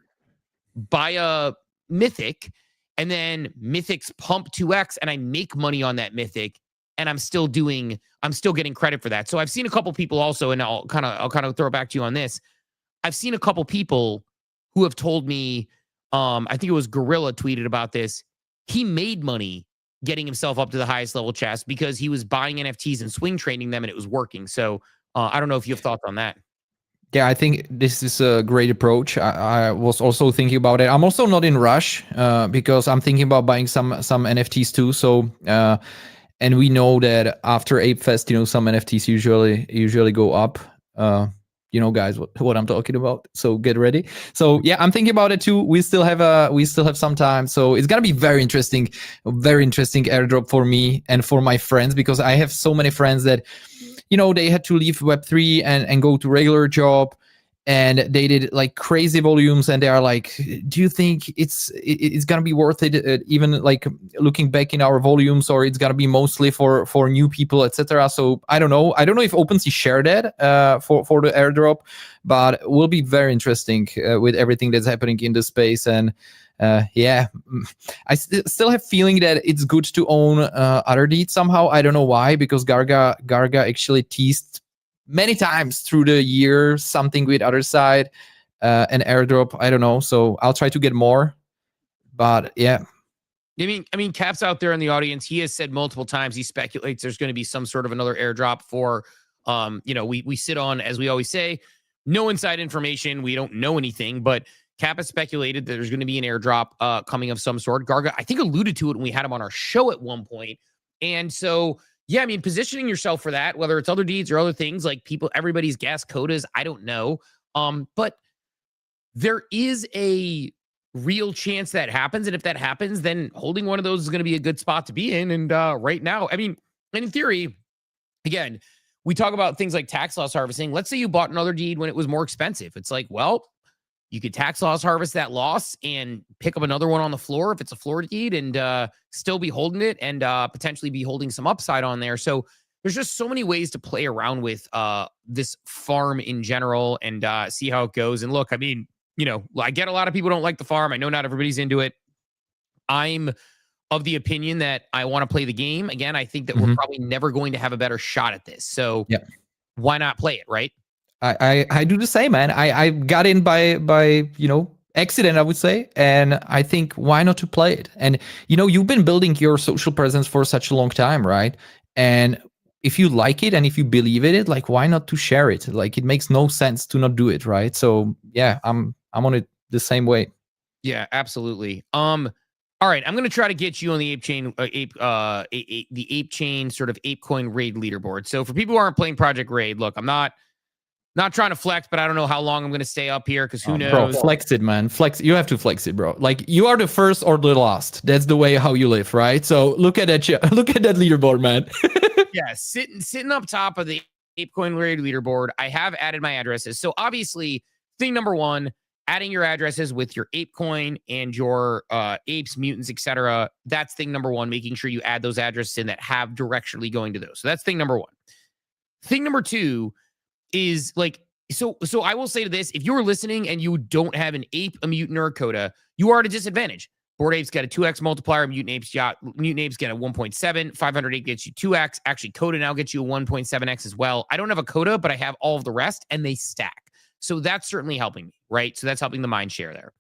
buy a mythic and then mythic's pump 2x and I make money on that mythic and I'm still getting credit for that. So I've seen a couple people also, and I'll kind of throw it back to you on this. I've seen a couple people who have told me, I think it was Gorilla tweeted about this. He made money getting himself up to the highest level chest because he was buying NFTs and swing trading them and it was working. So I don't know if you have thoughts on that. Yeah, I think this is a great approach. I was also thinking about it. I'm also not in rush because I'm thinking about buying some NFTs too. So and we know that after Ape Fest, some NFTs usually go up. Guys, what I'm talking about. So get ready. So yeah, I'm thinking about it too. We still have some time. So it's gonna be very interesting airdrop for me and for my friends, because I have so many friends that, they had to leave Web3 and go to regular job, and they did like crazy volumes, and they are like, do you think it's gonna be worth it, even like looking back in our volumes, or it's gonna be mostly for new people, etc. So I don't know if OpenSea shared that for the airdrop, but it will be very interesting with everything that's happening in the space. And I still have feeling that it's good to own other deeds somehow. I don't know why, because Garga actually teased many times through the year something with Otherside, an airdrop. I don't know, so I'll try to get more. But yeah, I mean, Cap's out there in the audience. He has said multiple times he speculates there's going to be some sort of another airdrop for. We sit on, as we always say, no inside information. We don't know anything, but Cap has speculated that there's going to be an airdrop coming of some sort. Garga, I think, alluded to it when we had him on our show at one point, and so. Yeah, I mean, positioning yourself for that, whether it's other deeds or other things, like everybody's gas quotas, I don't know. But there is a real chance that happens. And if that happens, then holding one of those is going to be a good spot to be in. And right now, I mean, in theory, again, we talk about things like tax loss harvesting. Let's say you bought another deed when it was more expensive. It's like, well, You could tax loss harvest that loss and pick up another one on the floor if it's a floor deed and still be holding it and potentially be holding some upside on there. So there's just so many ways to play around with this farm in general and see how it goes. And look, I mean, I get a lot of people don't like the farm. I know not everybody's into it. I'm of the opinion that I want to play the game. Again, I think that we're probably never going to have a better shot at this. So why not play it, right? I do the same, man. I got in by accident, I would say, and I think why not to play it? And you've been building your social presence for such a long time, right? And if you like it and if you believe in it, like why not to share it? Like it makes no sense to not do it, right? So yeah, I'm on it the same way. Yeah, absolutely. All right, I'm going to try to get you on the Ape Chain, the Ape Chain sort of ApeCoin raid leaderboard. So for people who aren't playing Project Raid, look, I'm not trying to flex, but I don't know how long I'm going to stay up here because who knows? Bro, flex it, man. Flex. You have to flex it, bro. Like you are the first or the last. That's the way how you live, right? So look at that. Look at that leaderboard, man. Yeah, sitting up top of the ApeCoin raid leaderboard. I have added my addresses. So obviously, thing number one, adding your addresses with your ApeCoin and your apes, mutants, etc. That's thing number one, making sure you add those addresses in that have directionally going to those. So that's thing number one. Thing number two is so I will say to this, if you're listening and you don't have an ape, a mutant, or a coda, you are at a disadvantage. Bored Apes get a 2x multiplier, Mutant Apes get a 1.7, 508 gets you 2x. Actually, coda now gets you a 1.7x as well. I don't have a coda, but I have all of the rest, and they stack. So that's certainly helping me, right? So that's helping the mind share there.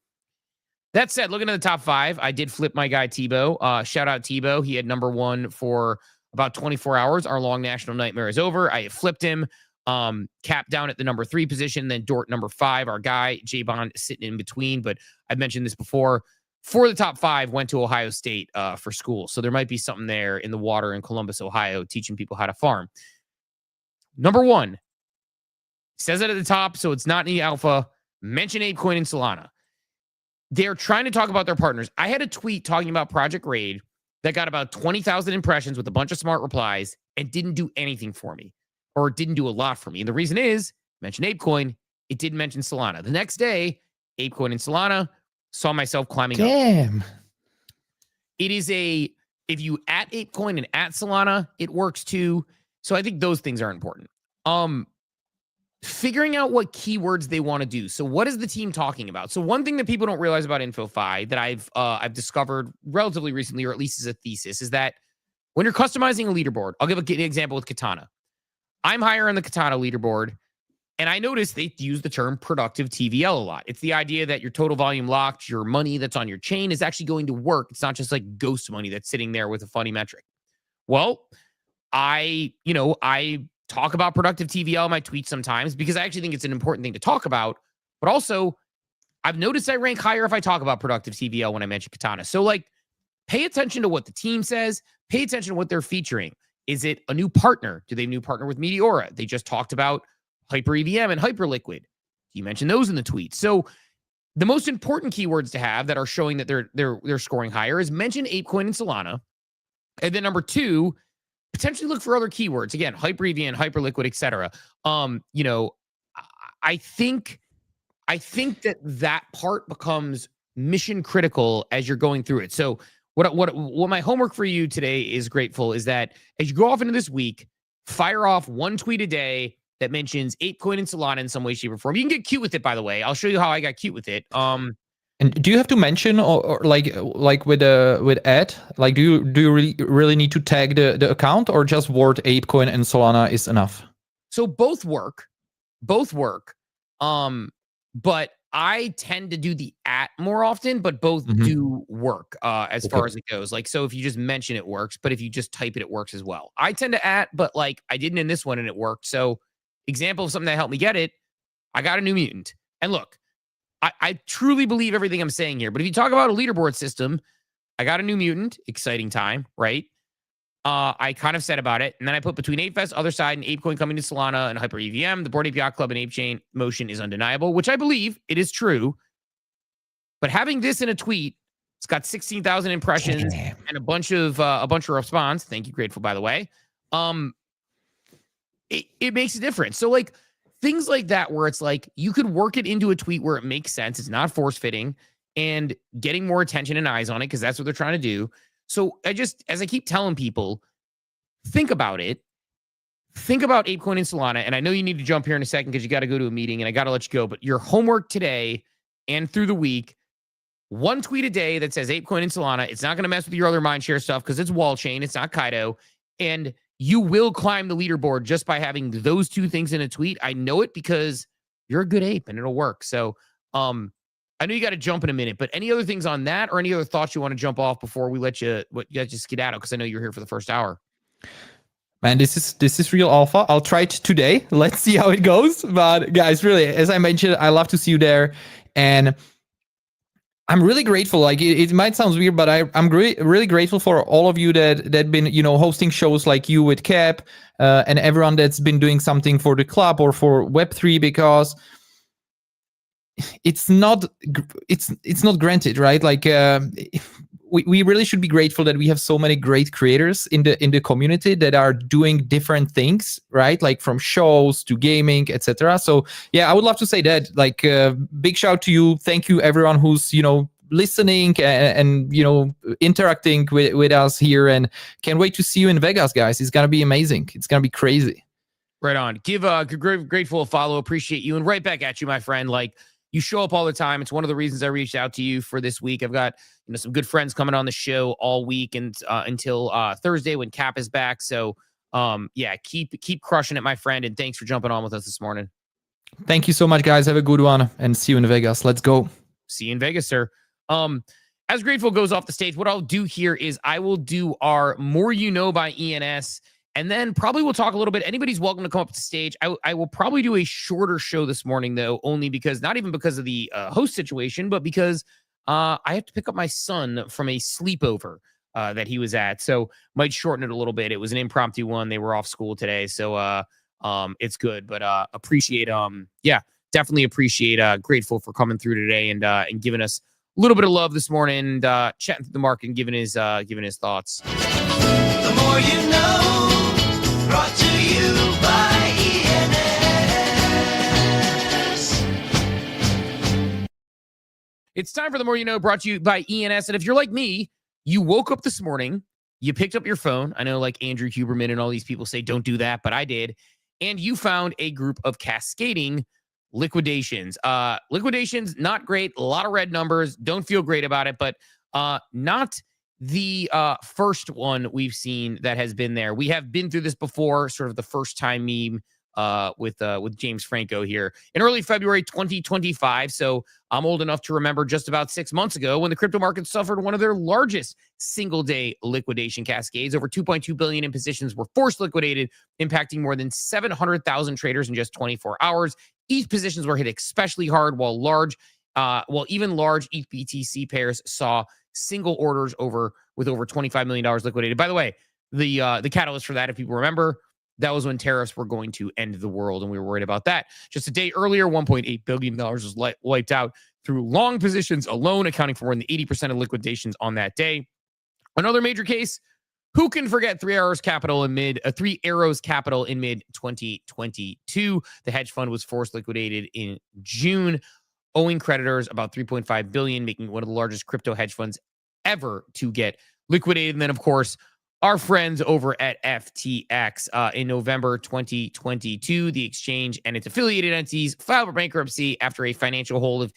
That said, looking at the top 5, I did flip my guy Tebow. Shout out Tebow. He had number 1 for about 24 hours. Our long national nightmare is over. I flipped him. Cap down at the number 3 position, then Dort number 5. Our guy J-Bond sitting in between. But I've mentioned this before. 4 of the top 5 went to Ohio State for school. So there might be something there in the water in Columbus, Ohio, teaching people how to farm. Number 1. Says it at the top, so it's not in the alpha. Mention ApeCoin and Solana. They're trying to talk about their partners. I had a tweet talking about Project Raid that got about 20,000 impressions with a bunch of smart replies and didn't do anything for me, or didn't do a lot for me. And the reason is, mention ApeCoin, it didn't mention Solana. The next day, ApeCoin and Solana, saw myself climbing up. It is if you at ApeCoin and at Solana, it works too. So I think those things are important. Figuring out what keywords they want to do. So what is the team talking about? So one thing that people don't realize about InfoFi that I've discovered relatively recently, or at least as a thesis, is that when you're customizing a leaderboard, I'll give an example with Katana. I'm higher on the Katana leaderboard, and I noticed they use the term productive TVL a lot. It's the idea that your total volume locked, your money that's on your chain is actually going to work. It's not just like ghost money that's sitting there with a funny metric. Well, I talk about productive TVL in my tweets sometimes because I actually think it's an important thing to talk about. But also, I've noticed I rank higher if I talk about productive TVL when I mention Katana. So pay attention to what the team says. Pay attention to what they're featuring. Is it a new partner? Do they have a new partner with Meteora? They just talked about Hyper EVM and Hyperliquid. You mentioned those in the tweet. So the most important keywords to have that are showing that they're scoring higher is mention ApeCoin and Solana. And then number 2, potentially look for other keywords. Again, Hyper EVM, Hyperliquid, etc. I think that part becomes mission critical as you're going through it. So what my homework for you today is, Grateful, is that as you go off into this week, fire off 1 tweet a day that mentions ApeCoin and Solana in some way, shape, or form. You can get cute with it, by the way. I'll show you how I got cute with it. And do you have to mention or like with ad? Like, do you really need to tag the account, or just word ApeCoin and Solana is enough? So both work. But I tend to do the at more often, but both do work as far as it goes. So if you just mention it works, but if you just type it, it works as well. I tend to at, but I didn't in this one and it worked. So example of something that helped me get it, I got a new mutant. And look, I truly believe everything I'm saying here, but if you talk about a leaderboard system, I got a new mutant, exciting time, right? I kind of said about it, and then I put between ApeFest, Otherside, and ApeCoin coming to Solana and Hyper EVM, the Bored Ape Yacht Club and Ape Chain motion is undeniable, which I believe it is true. But having this in a tweet, it's got 16,000 impressions and a bunch of response. Thank you, Grateful, by the way. It makes a difference. So things like that, where it's like you could work it into a tweet where it makes sense. It's not force fitting and getting more attention and eyes on it, because that's what they're trying to do. So as I keep telling people, think about it. Think about ApeCoin and Solana. And I know you need to jump here in a second because you got to go to a meeting and I got to let you go. But your homework today and through the week, one tweet a day that says ApeCoin and Solana. It's not going to mess with your other mindshare stuff because it's wall chain. It's not Kaido. And you will climb the leaderboard just by having those two things in a tweet. I know it because you're a good ape and it'll work. So I know you got to jump in a minute, but any other things on that or any other thoughts you want to jump off before we let you just skedaddle? Because I know you're here for the first hour. Man, this is real alpha. I'll try it today. Let's see how it goes. But guys, really, as I mentioned, I love to see you there. And I'm really grateful. Like it might sound weird, but I'm really grateful for all of you that been, hosting shows like you with Cap, and everyone that's been doing something for the club or for Web3, because it's not granted, right? Like we really should be grateful that we have so many great creators in the community that are doing different things, right? Like from shows to gaming, etc. So yeah, I would love to say that. Like big shout to you. Thank you everyone who's listening and interacting with us here, and can't wait to see you in Vegas, guys. It's gonna be amazing. It's gonna be crazy. Right on. Give Grateful a follow. Appreciate you, and right back at you, my friend. Like, you show up all the time. It's one of the reasons I reached out to you for this week. I've got some good friends coming on the show all week and until Thursday when Cap is back. So yeah, keep crushing it, my friend, and thanks for jumping on with us this morning. Thank you so much, guys. Have a good one, and see you in Vegas. Let's go. See you in Vegas, sir. As Grateful goes off the stage, what I'll do here is I will do our More You Know by ENS. And then probably we'll talk a little bit. Anybody's welcome to come up to stage. I will probably do a shorter show this morning, though, only because, not even because of the host situation, but because I have to pick up my son from a sleepover that he was at. So might shorten it a little bit. It was an impromptu one. They were off school today. So it's good. But appreciate, definitely appreciate Grateful for coming through today and giving us a little bit of love this morning, and chatting through the market and giving his thoughts. The more you know. Brought to you by ENS. It's time for the More You Know, brought to you by ENS. And if you're like me, you woke up this morning, you picked up your phone. I know like Andrew Huberman and all these people say don't do that, but I did. And you found a group of cascading liquidations. Liquidations, not great. A lot of red numbers. Don't feel great about it, but not the first one we've seen that has been there. We have been through this before, sort of the first time meme with James Franco here in early February 2025. So I'm old enough to remember just about 6 months ago when the crypto market suffered one of their largest single day liquidation cascades. Over 2.2 billion in positions were forced liquidated, impacting more than 700,000 traders in just 24 hours. ETH positions were hit especially hard, while even large ETH BTC pairs saw single orders with over $25 million liquidated. By the way, the catalyst for that, if people remember, that was when tariffs were going to end the world, and we were worried about that. Just a day earlier, $1.8 billion was wiped out through long positions alone, accounting for more than 80% of liquidations on that day. Another major case, who can forget Three Arrows Capital in mid 2022? The hedge fund was forced liquidated in June, owing creditors about $3.5 billion, making it one of the largest crypto hedge funds ever to get liquidated. And then, of course, our friends over at FTX in November 2022, the exchange and its affiliated entities filed for bankruptcy after a financial hold of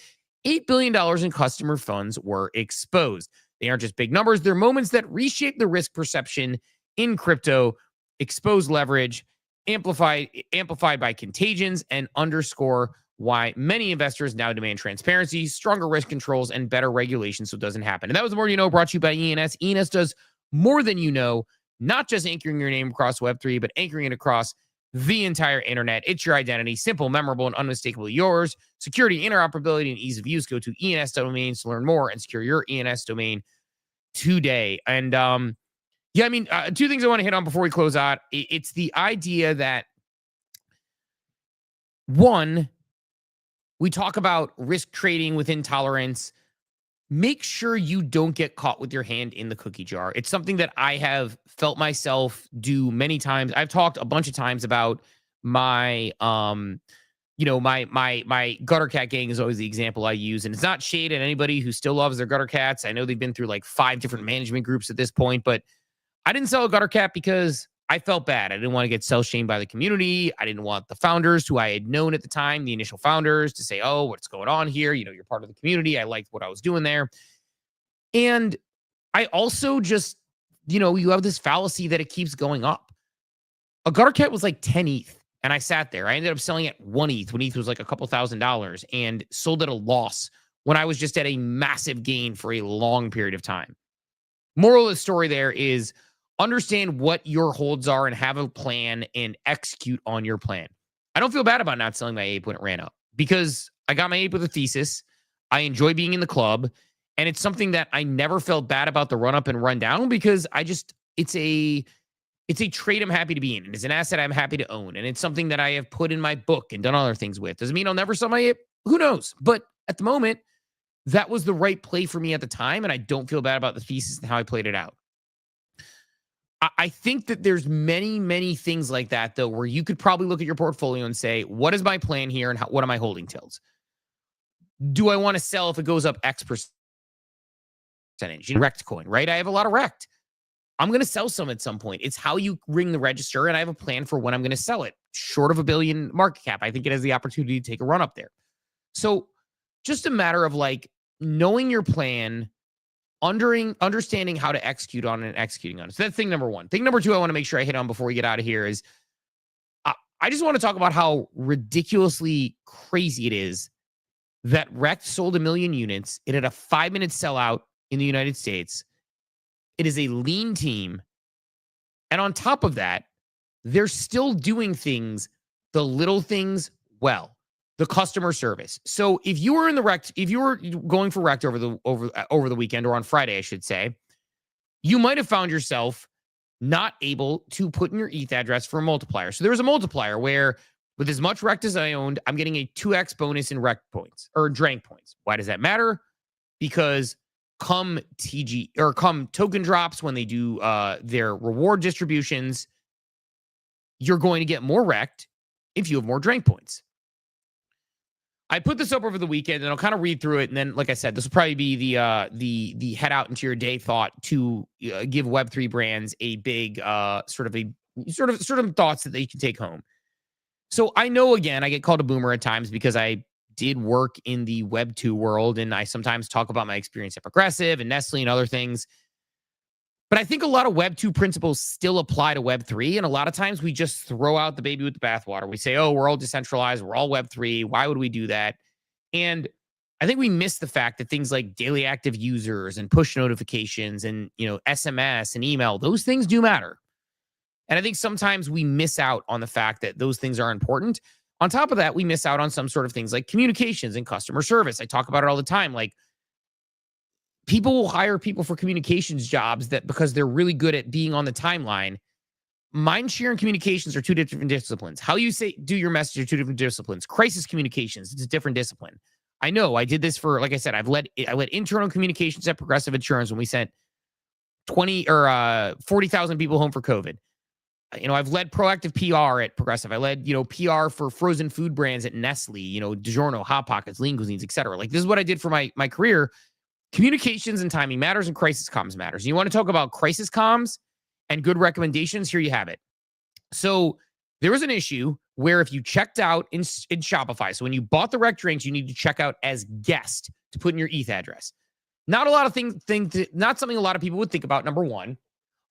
$8 billion in customer funds were exposed. They aren't just big numbers. They're moments that reshape the risk perception in crypto, expose leverage, amplified by contagions, and underscore why many investors now demand transparency, stronger risk controls, and better regulation so it doesn't happen. And that was the More You Know, brought to you by ENS. ENS does more than you know, not just anchoring your name across Web3, but anchoring it across the entire internet. It's your identity, simple, memorable, and unmistakably yours. Security, interoperability, and ease of use. Go to ENS domains to learn more and secure your ENS domain today. And two things I want to hit on before we close out. It's the idea that, one, we talk about risk trading with intolerance. Make sure you don't get caught with your hand in the cookie jar. It's something that I have felt myself do many times. I've talked a bunch of times about my my gutter cat gang is always the example I use, and it's not shade at anybody who still loves their gutter cats. I know they've been through like 5 different management groups at this point, but I didn't sell a gutter cat because I felt bad. I didn't want to get sell-shamed by the community. I didn't want the founders who I had known at the time, the initial founders, to say, oh, what's going on here? You're part of the community. I liked what I was doing there. And I also just, you have this fallacy that it keeps going up. A gutter cat was like 10 ETH, and I sat there. I ended up selling at 1 ETH when ETH was like a couple $1,000s, and sold at a loss when I was just at a massive gain for a long period of time. Moral of the story there is understand what your holds are and have a plan and execute on your plan. I don't feel bad about not selling my ape when it ran up because I got my ape with a thesis. I enjoy being in the club, and it's something that I never felt bad about the run up and run down because it's a trade I'm happy to be in. And it's an asset I'm happy to own. And it's something that I have put in my book and done other things with. Does it mean I'll never sell my ape? Who knows? But at the moment, that was the right play for me at the time. And I don't feel bad about the thesis and how I played it out. I think that there's many, many things like that, though, where you could probably look at your portfolio and say, what is my plan here and what am I holding tilts? Do I want to sell if it goes up X percentage? Rekt coin, right? I have a lot of Rekt. I'm going to sell some at some point. It's how you ring the register, and I have a plan for when I'm going to sell it. Short of $1 billion market cap, I think it has the opportunity to take a run up there. So just a matter of like knowing your plan, understanding how to execute on it and executing on it. So that's thing number one. Thing number two I want to make sure I hit on before we get out of here is I just want to talk about how ridiculously crazy it is that Rekt sold 1 million units. It had a 5-minute sellout in the United States. It is a lean team. And on top of that, they're still doing things, the little things well. The customer service. So if you were in the Rekt, if you were going for Rekt over the weekend, or on Friday, I should say, you might have found yourself not able to put in your ETH address for a multiplier. So there was a multiplier where with as much Rekt as I owned, I'm getting a 2x bonus in Rekt points or Drank points. Why does that matter? Because come token drops, when they do their reward distributions, you're going to get more Rekt if you have more Drank points. I put this up over the weekend, and I'll kind of read through it. And then, like I said, this will probably be the head out into your day thought to give Web3 brands a big sort of thoughts that they can take home. So I know, again, I get called a boomer at times because I did work in the Web2 world, and I sometimes talk about my experience at Progressive and Nestle and other things. But I think a lot of Web2 principles still apply to Web3. And a lot of times we just throw out the baby with the bathwater. We say, oh, we're all decentralized. We're all Web3. Why would we do that? And I think we miss the fact that things like daily active users and push notifications and, SMS and email, those things do matter. And I think sometimes we miss out on the fact that those things are important. On top of that, we miss out on some sort of things like communications and customer service. I talk about it all the time. Like, people will hire people for communications jobs that because they're really good at being on the timeline. Mindshare and communications are two different disciplines. How you do your message are two different disciplines. Crisis communications, it's a different discipline. I know I did this for, like I said, I led internal communications at Progressive Insurance when we sent 40,000 people home for COVID. I've led proactive PR at Progressive. I led, PR for frozen food brands at Nestle, DiGiorno, Hot Pockets, Lean Cuisines, et cetera. Like, this is what I did for my career. Communications and timing matters, and crisis comms matters. You want to talk about crisis comms and good recommendations? Here you have it. So there was an issue where if you checked out in Shopify, so when you bought the Rekt drinks, you need to check out as guest to put in your ETH address. Not a lot of not something a lot of people would think about, number one.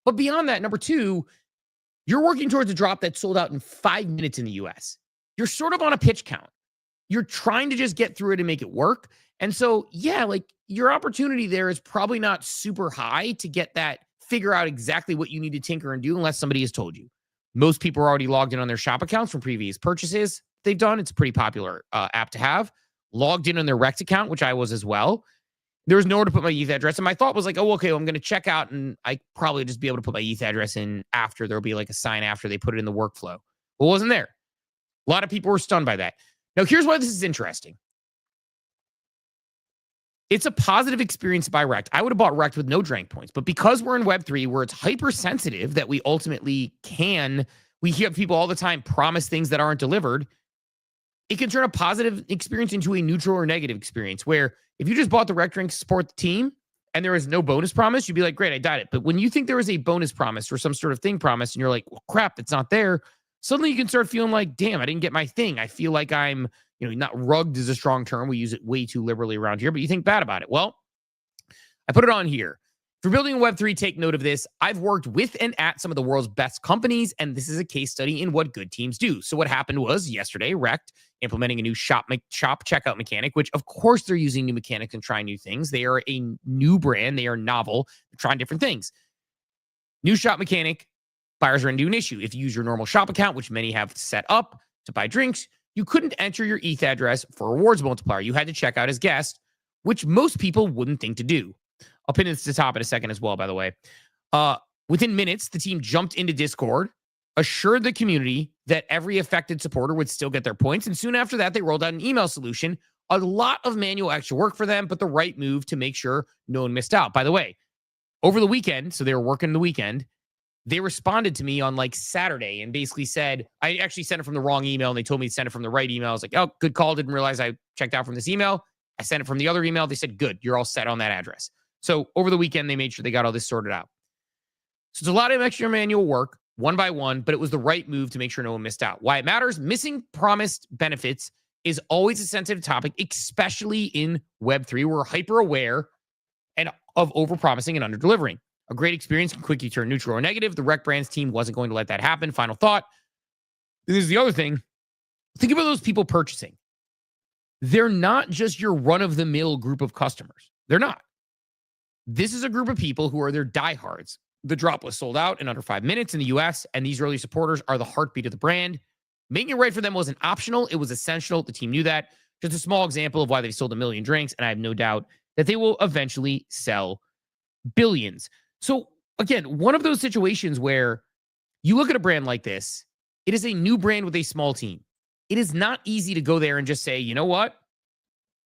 But beyond that, number two, you're working towards a drop that sold out in 5 minutes in the US. You're sort of on a pitch count. You're trying to just get through it and make it work. And so, yeah, like, your opportunity there is probably not super high to get that, figure out exactly what you need to tinker and do unless somebody has told you. Most people are already logged in on their shop accounts from previous purchases they've done. It's a pretty popular app to have. Logged in on their Rekt account, which I was as well. There was nowhere to put my ETH address. And my thought was like, oh, okay, well, I'm going to check out and I probably just be able to put my ETH address in after. There'll be like a sign after they put it in the workflow. Well, it wasn't there. A lot of people were stunned by that. Now, here's why this is interesting. It's a positive experience by Rekt. I would have bought Rekt with no Drank points, but because we're in Web3 where it's hypersensitive that we ultimately we hear people all the time promise things that aren't delivered. it can turn a positive experience into a neutral or negative experience, where if you just bought the Rekt Drink to support the team and there was no bonus promise, you'd be like, great, I got it. But when you think there was a bonus promise or some sort of thing promised and you're like, well, crap, it's not there, suddenly you can start feeling like, damn, I didn't get my thing. I feel like I'm, not rugged is a strong term. We use it way too liberally around here, but you think bad about it. Well, I put it on here. If you're building a Web3, take note of this. I've worked with and at some of the world's best companies, and this is a case study in what good teams do. So what happened was yesterday, Rekt implementing a new shop checkout mechanic, which of course they're using new mechanics and trying new things. They are a new brand. They are novel. They're trying different things. New shop mechanic, buyers are into an issue. If you use your normal shop account, which many have set up to buy drinks, you couldn't enter your ETH address for a rewards multiplier. You had to check out as guest, which most people wouldn't think to do. I'll pin this to the top in a second as well, by the way. Within minutes, the team jumped into Discord, assured the community that every affected supporter would still get their points, and soon after that, they rolled out an email solution. A lot of manual extra work for them, but the right move to make sure no one missed out. By the way, over the weekend, so they were working the weekend, they responded to me on like Saturday and basically said, I actually sent it from the wrong email, and they told me to send it from the right email. I was like, oh, good call. Didn't realize I checked out from this email. I sent it from the other email. They said, good, you're all set on that address. So over the weekend, they made sure they got all this sorted out. So it's a lot of extra manual work, one by one, but it was the right move to make sure no one missed out. Why it matters, missing promised benefits is always a sensitive topic, especially in Web3. We're hyper aware and of overpromising and under-delivering. A great experience can quickly turn neutral or negative. The Rekt Brands team wasn't going to let that happen. Final thought. This is the other thing. Think about those people purchasing. They're not just your run-of-the-mill group of customers. They're not. This is a group of people who are their diehards. The drop was sold out in under 5 minutes in the US, and these early supporters are the heartbeat of the brand. Making it right for them wasn't optional. It was essential. The team knew that. Just a small example of why they've sold 1 million drinks, and I have no doubt that they will eventually sell billions. So, again, one of those situations where you look at a brand like this, it is a new brand with a small team. It is not easy to go there and just say, you know what?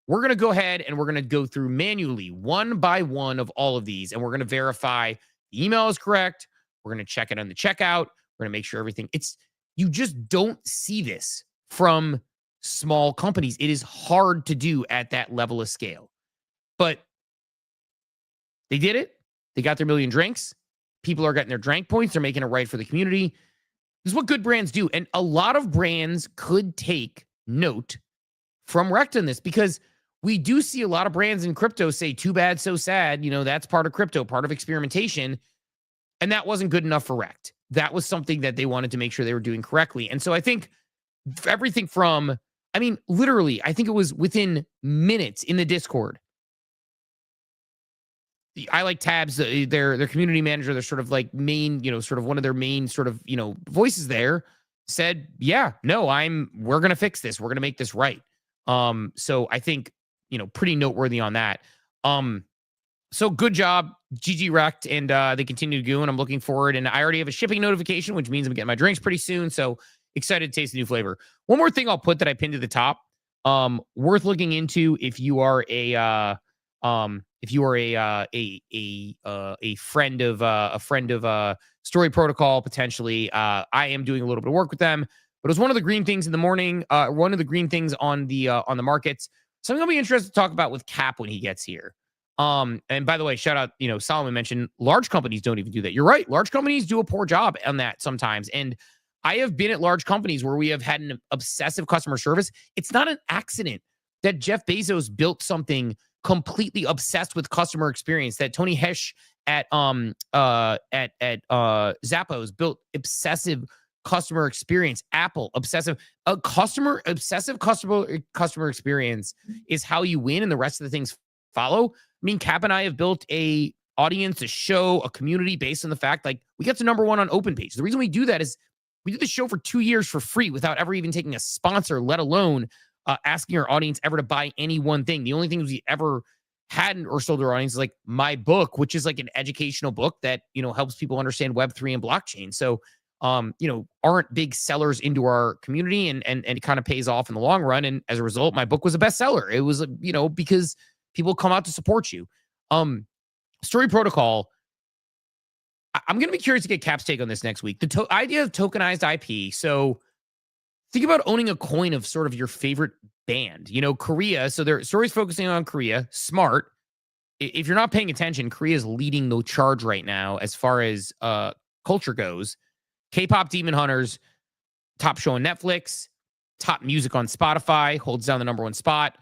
We're going to go ahead and we're going to go through manually one by one of all of these, and we're going to verify the email is correct. We're going to check it on the checkout. We're going to make sure everything. You just don't see this from small companies. It is hard to do at that level of scale. But they did it. They got their 1 million drinks. People are getting their drink points. They're making it right for the community. This is what good brands do. And a lot of brands could take note from Rekt in this, because we do see a lot of brands in crypto say, too bad, so sad. That's part of crypto, part of experimentation. And that wasn't good enough for Rekt. That was something that they wanted to make sure they were doing correctly. And so I think everything from, literally, I think it was within minutes in the Discord. I like Tabs, their community manager, their sort of like main, sort of one of their main sort of, voices there said, yeah, no, we're going to fix this. We're going to make this right. So I think, pretty noteworthy on that. So good job, GG Rekt, and they continue to go, and I'm looking forward. And I already have a shipping notification, which means I'm getting my drinks pretty soon. So excited to taste the new flavor. One more thing I'll put that I pinned to the top, worth looking into if you are a friend of Story Protocol potentially. I am doing a little bit of work with them, but it was one of the green things in the morning. One of the green things on the markets. Something I'll be interested to talk about with Cap when he gets here. And by the way, shout out, Solomon mentioned large companies don't even do that. You're right. Large companies do a poor job on that sometimes. And I have been at large companies where we have had an obsessive customer service. It's not an accident that Jeff Bezos built something completely obsessed with customer experience, that Tony Hesh at Zappos built obsessive customer experience. Apple, obsessive customer experience is how you win, and the rest of the things follow. Cap and I have built a audience, a show, a community based on the fact, like, we got to #1 on OpenPage. The reason we do that is we did the show for 2 years for free without ever even taking a sponsor, let alone asking our audience ever to buy any one thing. The only things we ever hadn't or sold to our audience is like my book, which is like an educational book that, helps people understand Web3 and blockchain. So, aren't big sellers into our community, and it kind of pays off in the long run. And as a result, my book was a bestseller. It was, because people come out to support you. Story Protocol, I'm going to be curious to get Cap's take on this next week. The idea of tokenized IP. So think about owning a coin of sort of your favorite band. You know, Korea. So their story's focusing on Korea. Smart. If you're not paying attention, Korea is leading the charge right now as far as culture goes. K-pop Demon Hunters, top show on Netflix, top music on Spotify, holds down the number 1 spot.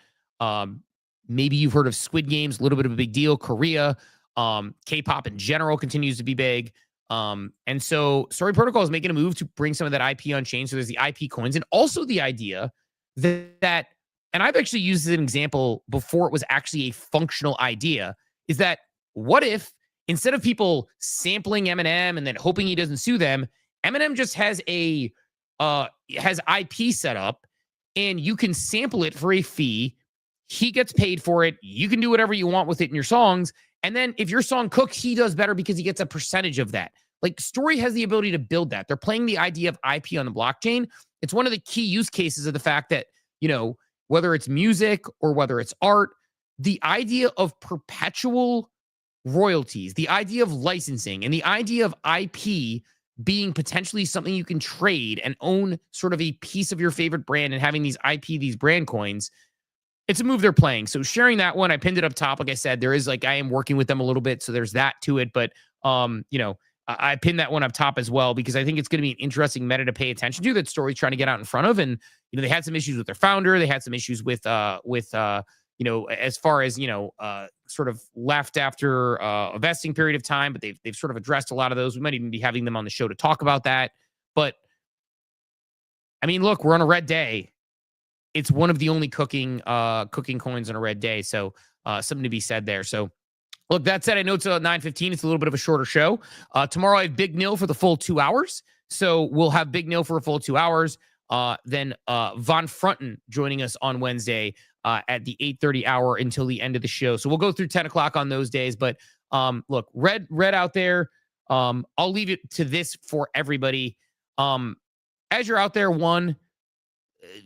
Maybe you've heard of Squid Games, a little bit of a big deal. Korea, K-pop in general continues to be big. And so Story Protocol is making a move to bring some of that IP on chain. So there's the IP coins and also the idea that and I've actually used as an example before it was actually a functional idea, is that what if instead of people sampling Eminem and then hoping he doesn't sue them, Eminem just has has IP set up and you can sample it for a fee. He gets paid for it. You can do whatever you want with it in your songs. And then if your song cooks, he does better because he gets a percentage of that. Like Story has the ability to build that. They're playing the idea of IP on the blockchain. It's one of the key use cases of the fact that, you know, whether it's music or whether it's art, the idea of perpetual royalties, the idea of licensing, and the idea of IP being potentially something you can trade and own sort of a piece of your favorite brand and having these IP, these brand coins, it's a move they're playing. So sharing that one, I pinned it up top. Like I said, there is I am working with them a little bit. So there's that to it. But, you know, I pinned that one up top as well, because I think it's going to be an interesting meta to pay attention to that Story's trying to get out in front of. And, you know, they had some issues with their founder. They had some issues with you know, as far as, you know, sort of left after a vesting period of time, but they've sort of addressed a lot of those. We might even be having them on the show to talk about that. But I mean, look, we're on a red day. It's one of the only cooking coins on a red day. So something to be said there. So look, that said, I know it's 9:15. It's a little bit of a shorter show. Tomorrow I have Big Nil for the full 2 hours. So we'll have Big Nil for a full 2 hours. Then Von Frunten joining us on Wednesday at the 8:30 hour until the end of the show. So we'll go through 10 o'clock on those days. But look, red out there. I'll leave it to this for everybody. As you're out there,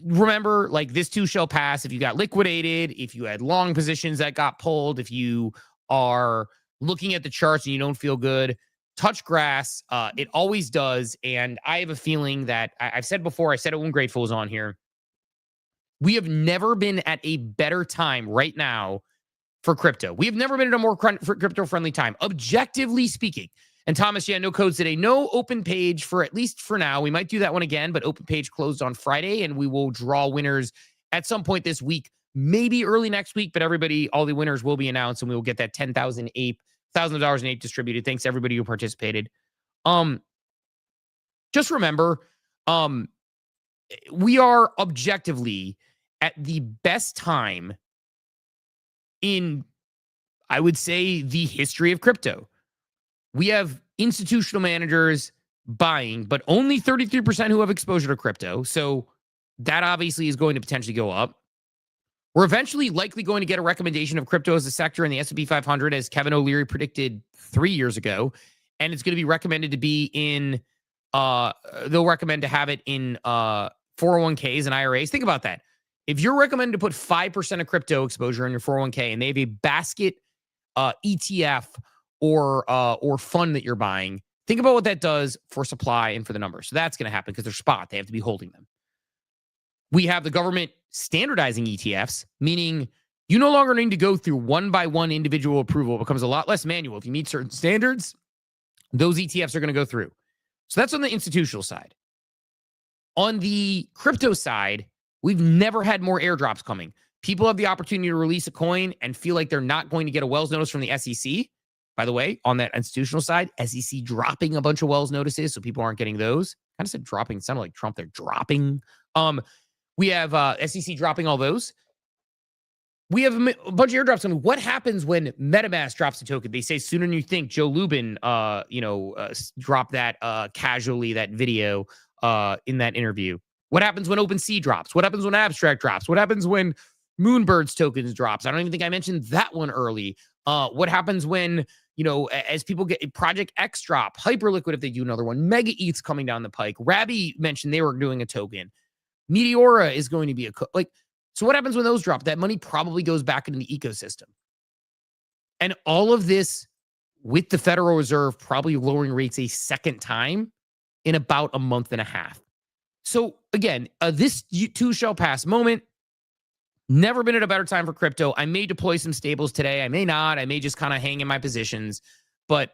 remember, like, this too shall pass. If you got liquidated, if you had long positions that got pulled, if you are looking at the charts and you don't feel good, touch grass. It always does. And I have a feeling that I've said before, I said it when Grateful was on here. We have never been at a better time right now for crypto. We have never been at a more crypto-friendly time, objectively speaking. And Thomas, no codes today. No open page for at least for now. We might do that one again, but open page closed on Friday, and we will draw winners at some point this week, maybe early next week, but everybody, all the winners will be announced, and we will get that $10,000 in ape distributed. Thanks to everybody who participated. Just remember, we are objectively at the best time in, I would say, the history of crypto. We have institutional managers buying, but only 33% who have exposure to crypto. So that obviously is going to potentially go up. We're eventually likely going to get a recommendation of crypto as a sector in the S&P 500, as Kevin O'Leary predicted 3 years ago. And it's going to be recommended to be in, they'll recommend to have it in 401ks and IRAs. Think about that. If you're recommended to put 5% of crypto exposure in your 401k and they have a basket ETF or fund that you're buying, think about what that does for supply and for the numbers. So that's going to happen because they're spot. They have to be holding them. We have the government standardizing ETFs, meaning you no longer need to go through one by one individual approval. It becomes a lot less manual. If you meet certain standards, those ETFs are going to go through. So that's on the institutional side. On the crypto side, we've never had more airdrops coming. People have the opportunity to release a coin and feel like they're not going to get a Wells notice from the SEC. By the way, on that institutional side, SEC dropping a bunch of Wells notices, so people aren't getting those. Kind of said dropping. It sounded like Trump. They're dropping. We have SEC dropping all those. We have a bunch of airdrops coming. What happens when MetaMask drops a token? They say sooner than you think. Joe Lubin, dropped that casually, that video in that interview. What happens when OpenSea drops? What happens when Abstract drops? What happens when Moonbird's tokens drops? I don't even think I mentioned that one early. What happens when, as people get Project X drop, Hyperliquid if they do another one, Mega ETH's coming down the pike. Rabby mentioned they were doing a token. Meteora is going to be so what happens when those drop? That money probably goes back into the ecosystem. And all of this with the Federal Reserve probably lowering rates a second time in about a month and a half. So again, this too shall pass moment. Never been at a better time for crypto. I may deploy some stables today. I may not. I may just kind of hang in my positions. But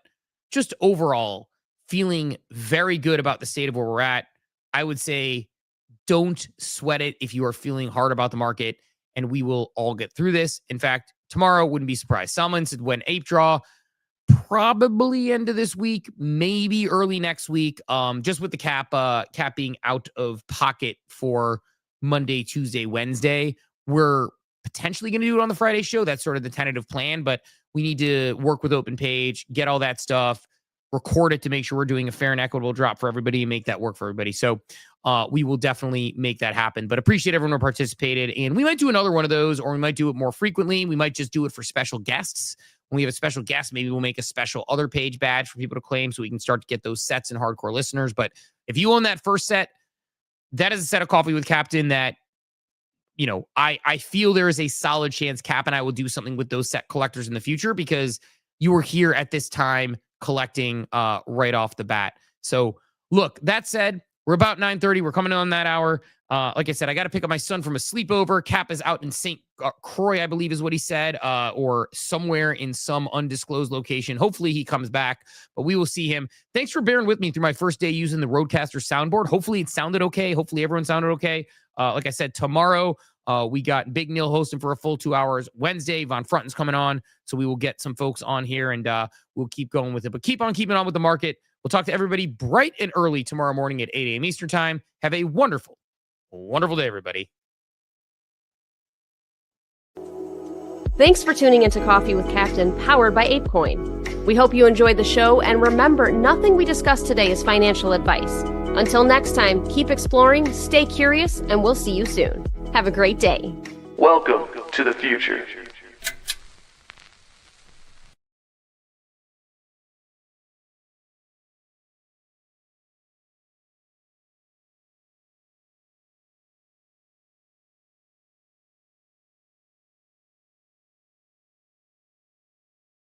just overall, feeling very good about the state of where we're at. I would say don't sweat it if you are feeling hard about the market, and we will all get through this. In fact, tomorrow, wouldn't be surprised. Someone said when ape draw, probably end of this week, maybe early next week. Just with the cap being out of pocket for Monday, Tuesday, Wednesday. We're potentially going to do it on the Friday show. That's sort of the tentative plan, but we need to work with OpenPage, get all that stuff, record it to make sure we're doing a fair and equitable drop for everybody and make that work for everybody. So we will definitely make that happen, but appreciate everyone who participated. And we might do another one of those, or we might do it more frequently. We might just do it for special guests. When we have a special guest, maybe we'll make a special other page badge for people to claim so we can start to get those sets and hardcore listeners. But if you own that first set, that is a set of Coffee with Captain that, you know, I feel there is a solid chance Cap and I will do something with those set collectors in the future because you were here at this time collecting right off the bat. So look, that said, we're about 9:30. We're coming on that hour. Like I said, I got to pick up my son from a sleepover. Cap is out in St. Croix, I believe is what he said, or somewhere in some undisclosed location. Hopefully he comes back, but we will see him. Thanks for bearing with me through my first day using the Rodecaster soundboard. Hopefully it sounded okay. Hopefully everyone sounded okay. Like I said, tomorrow we got Big Neil hosting for a full 2 hours. Wednesday, Von Frunten's coming on, so we will get some folks on here and we'll keep going with it. But keep on keeping on with the market. We'll talk to everybody bright and early tomorrow morning at 8 a.m. Eastern time. Have a wonderful, wonderful day, everybody. Thanks for tuning into Coffee with Captain, powered by ApeCoin. We hope you enjoyed the show, and remember, nothing we discussed today is financial advice. Until next time, keep exploring, stay curious, and we'll see you soon. Have a great day. Welcome to the future.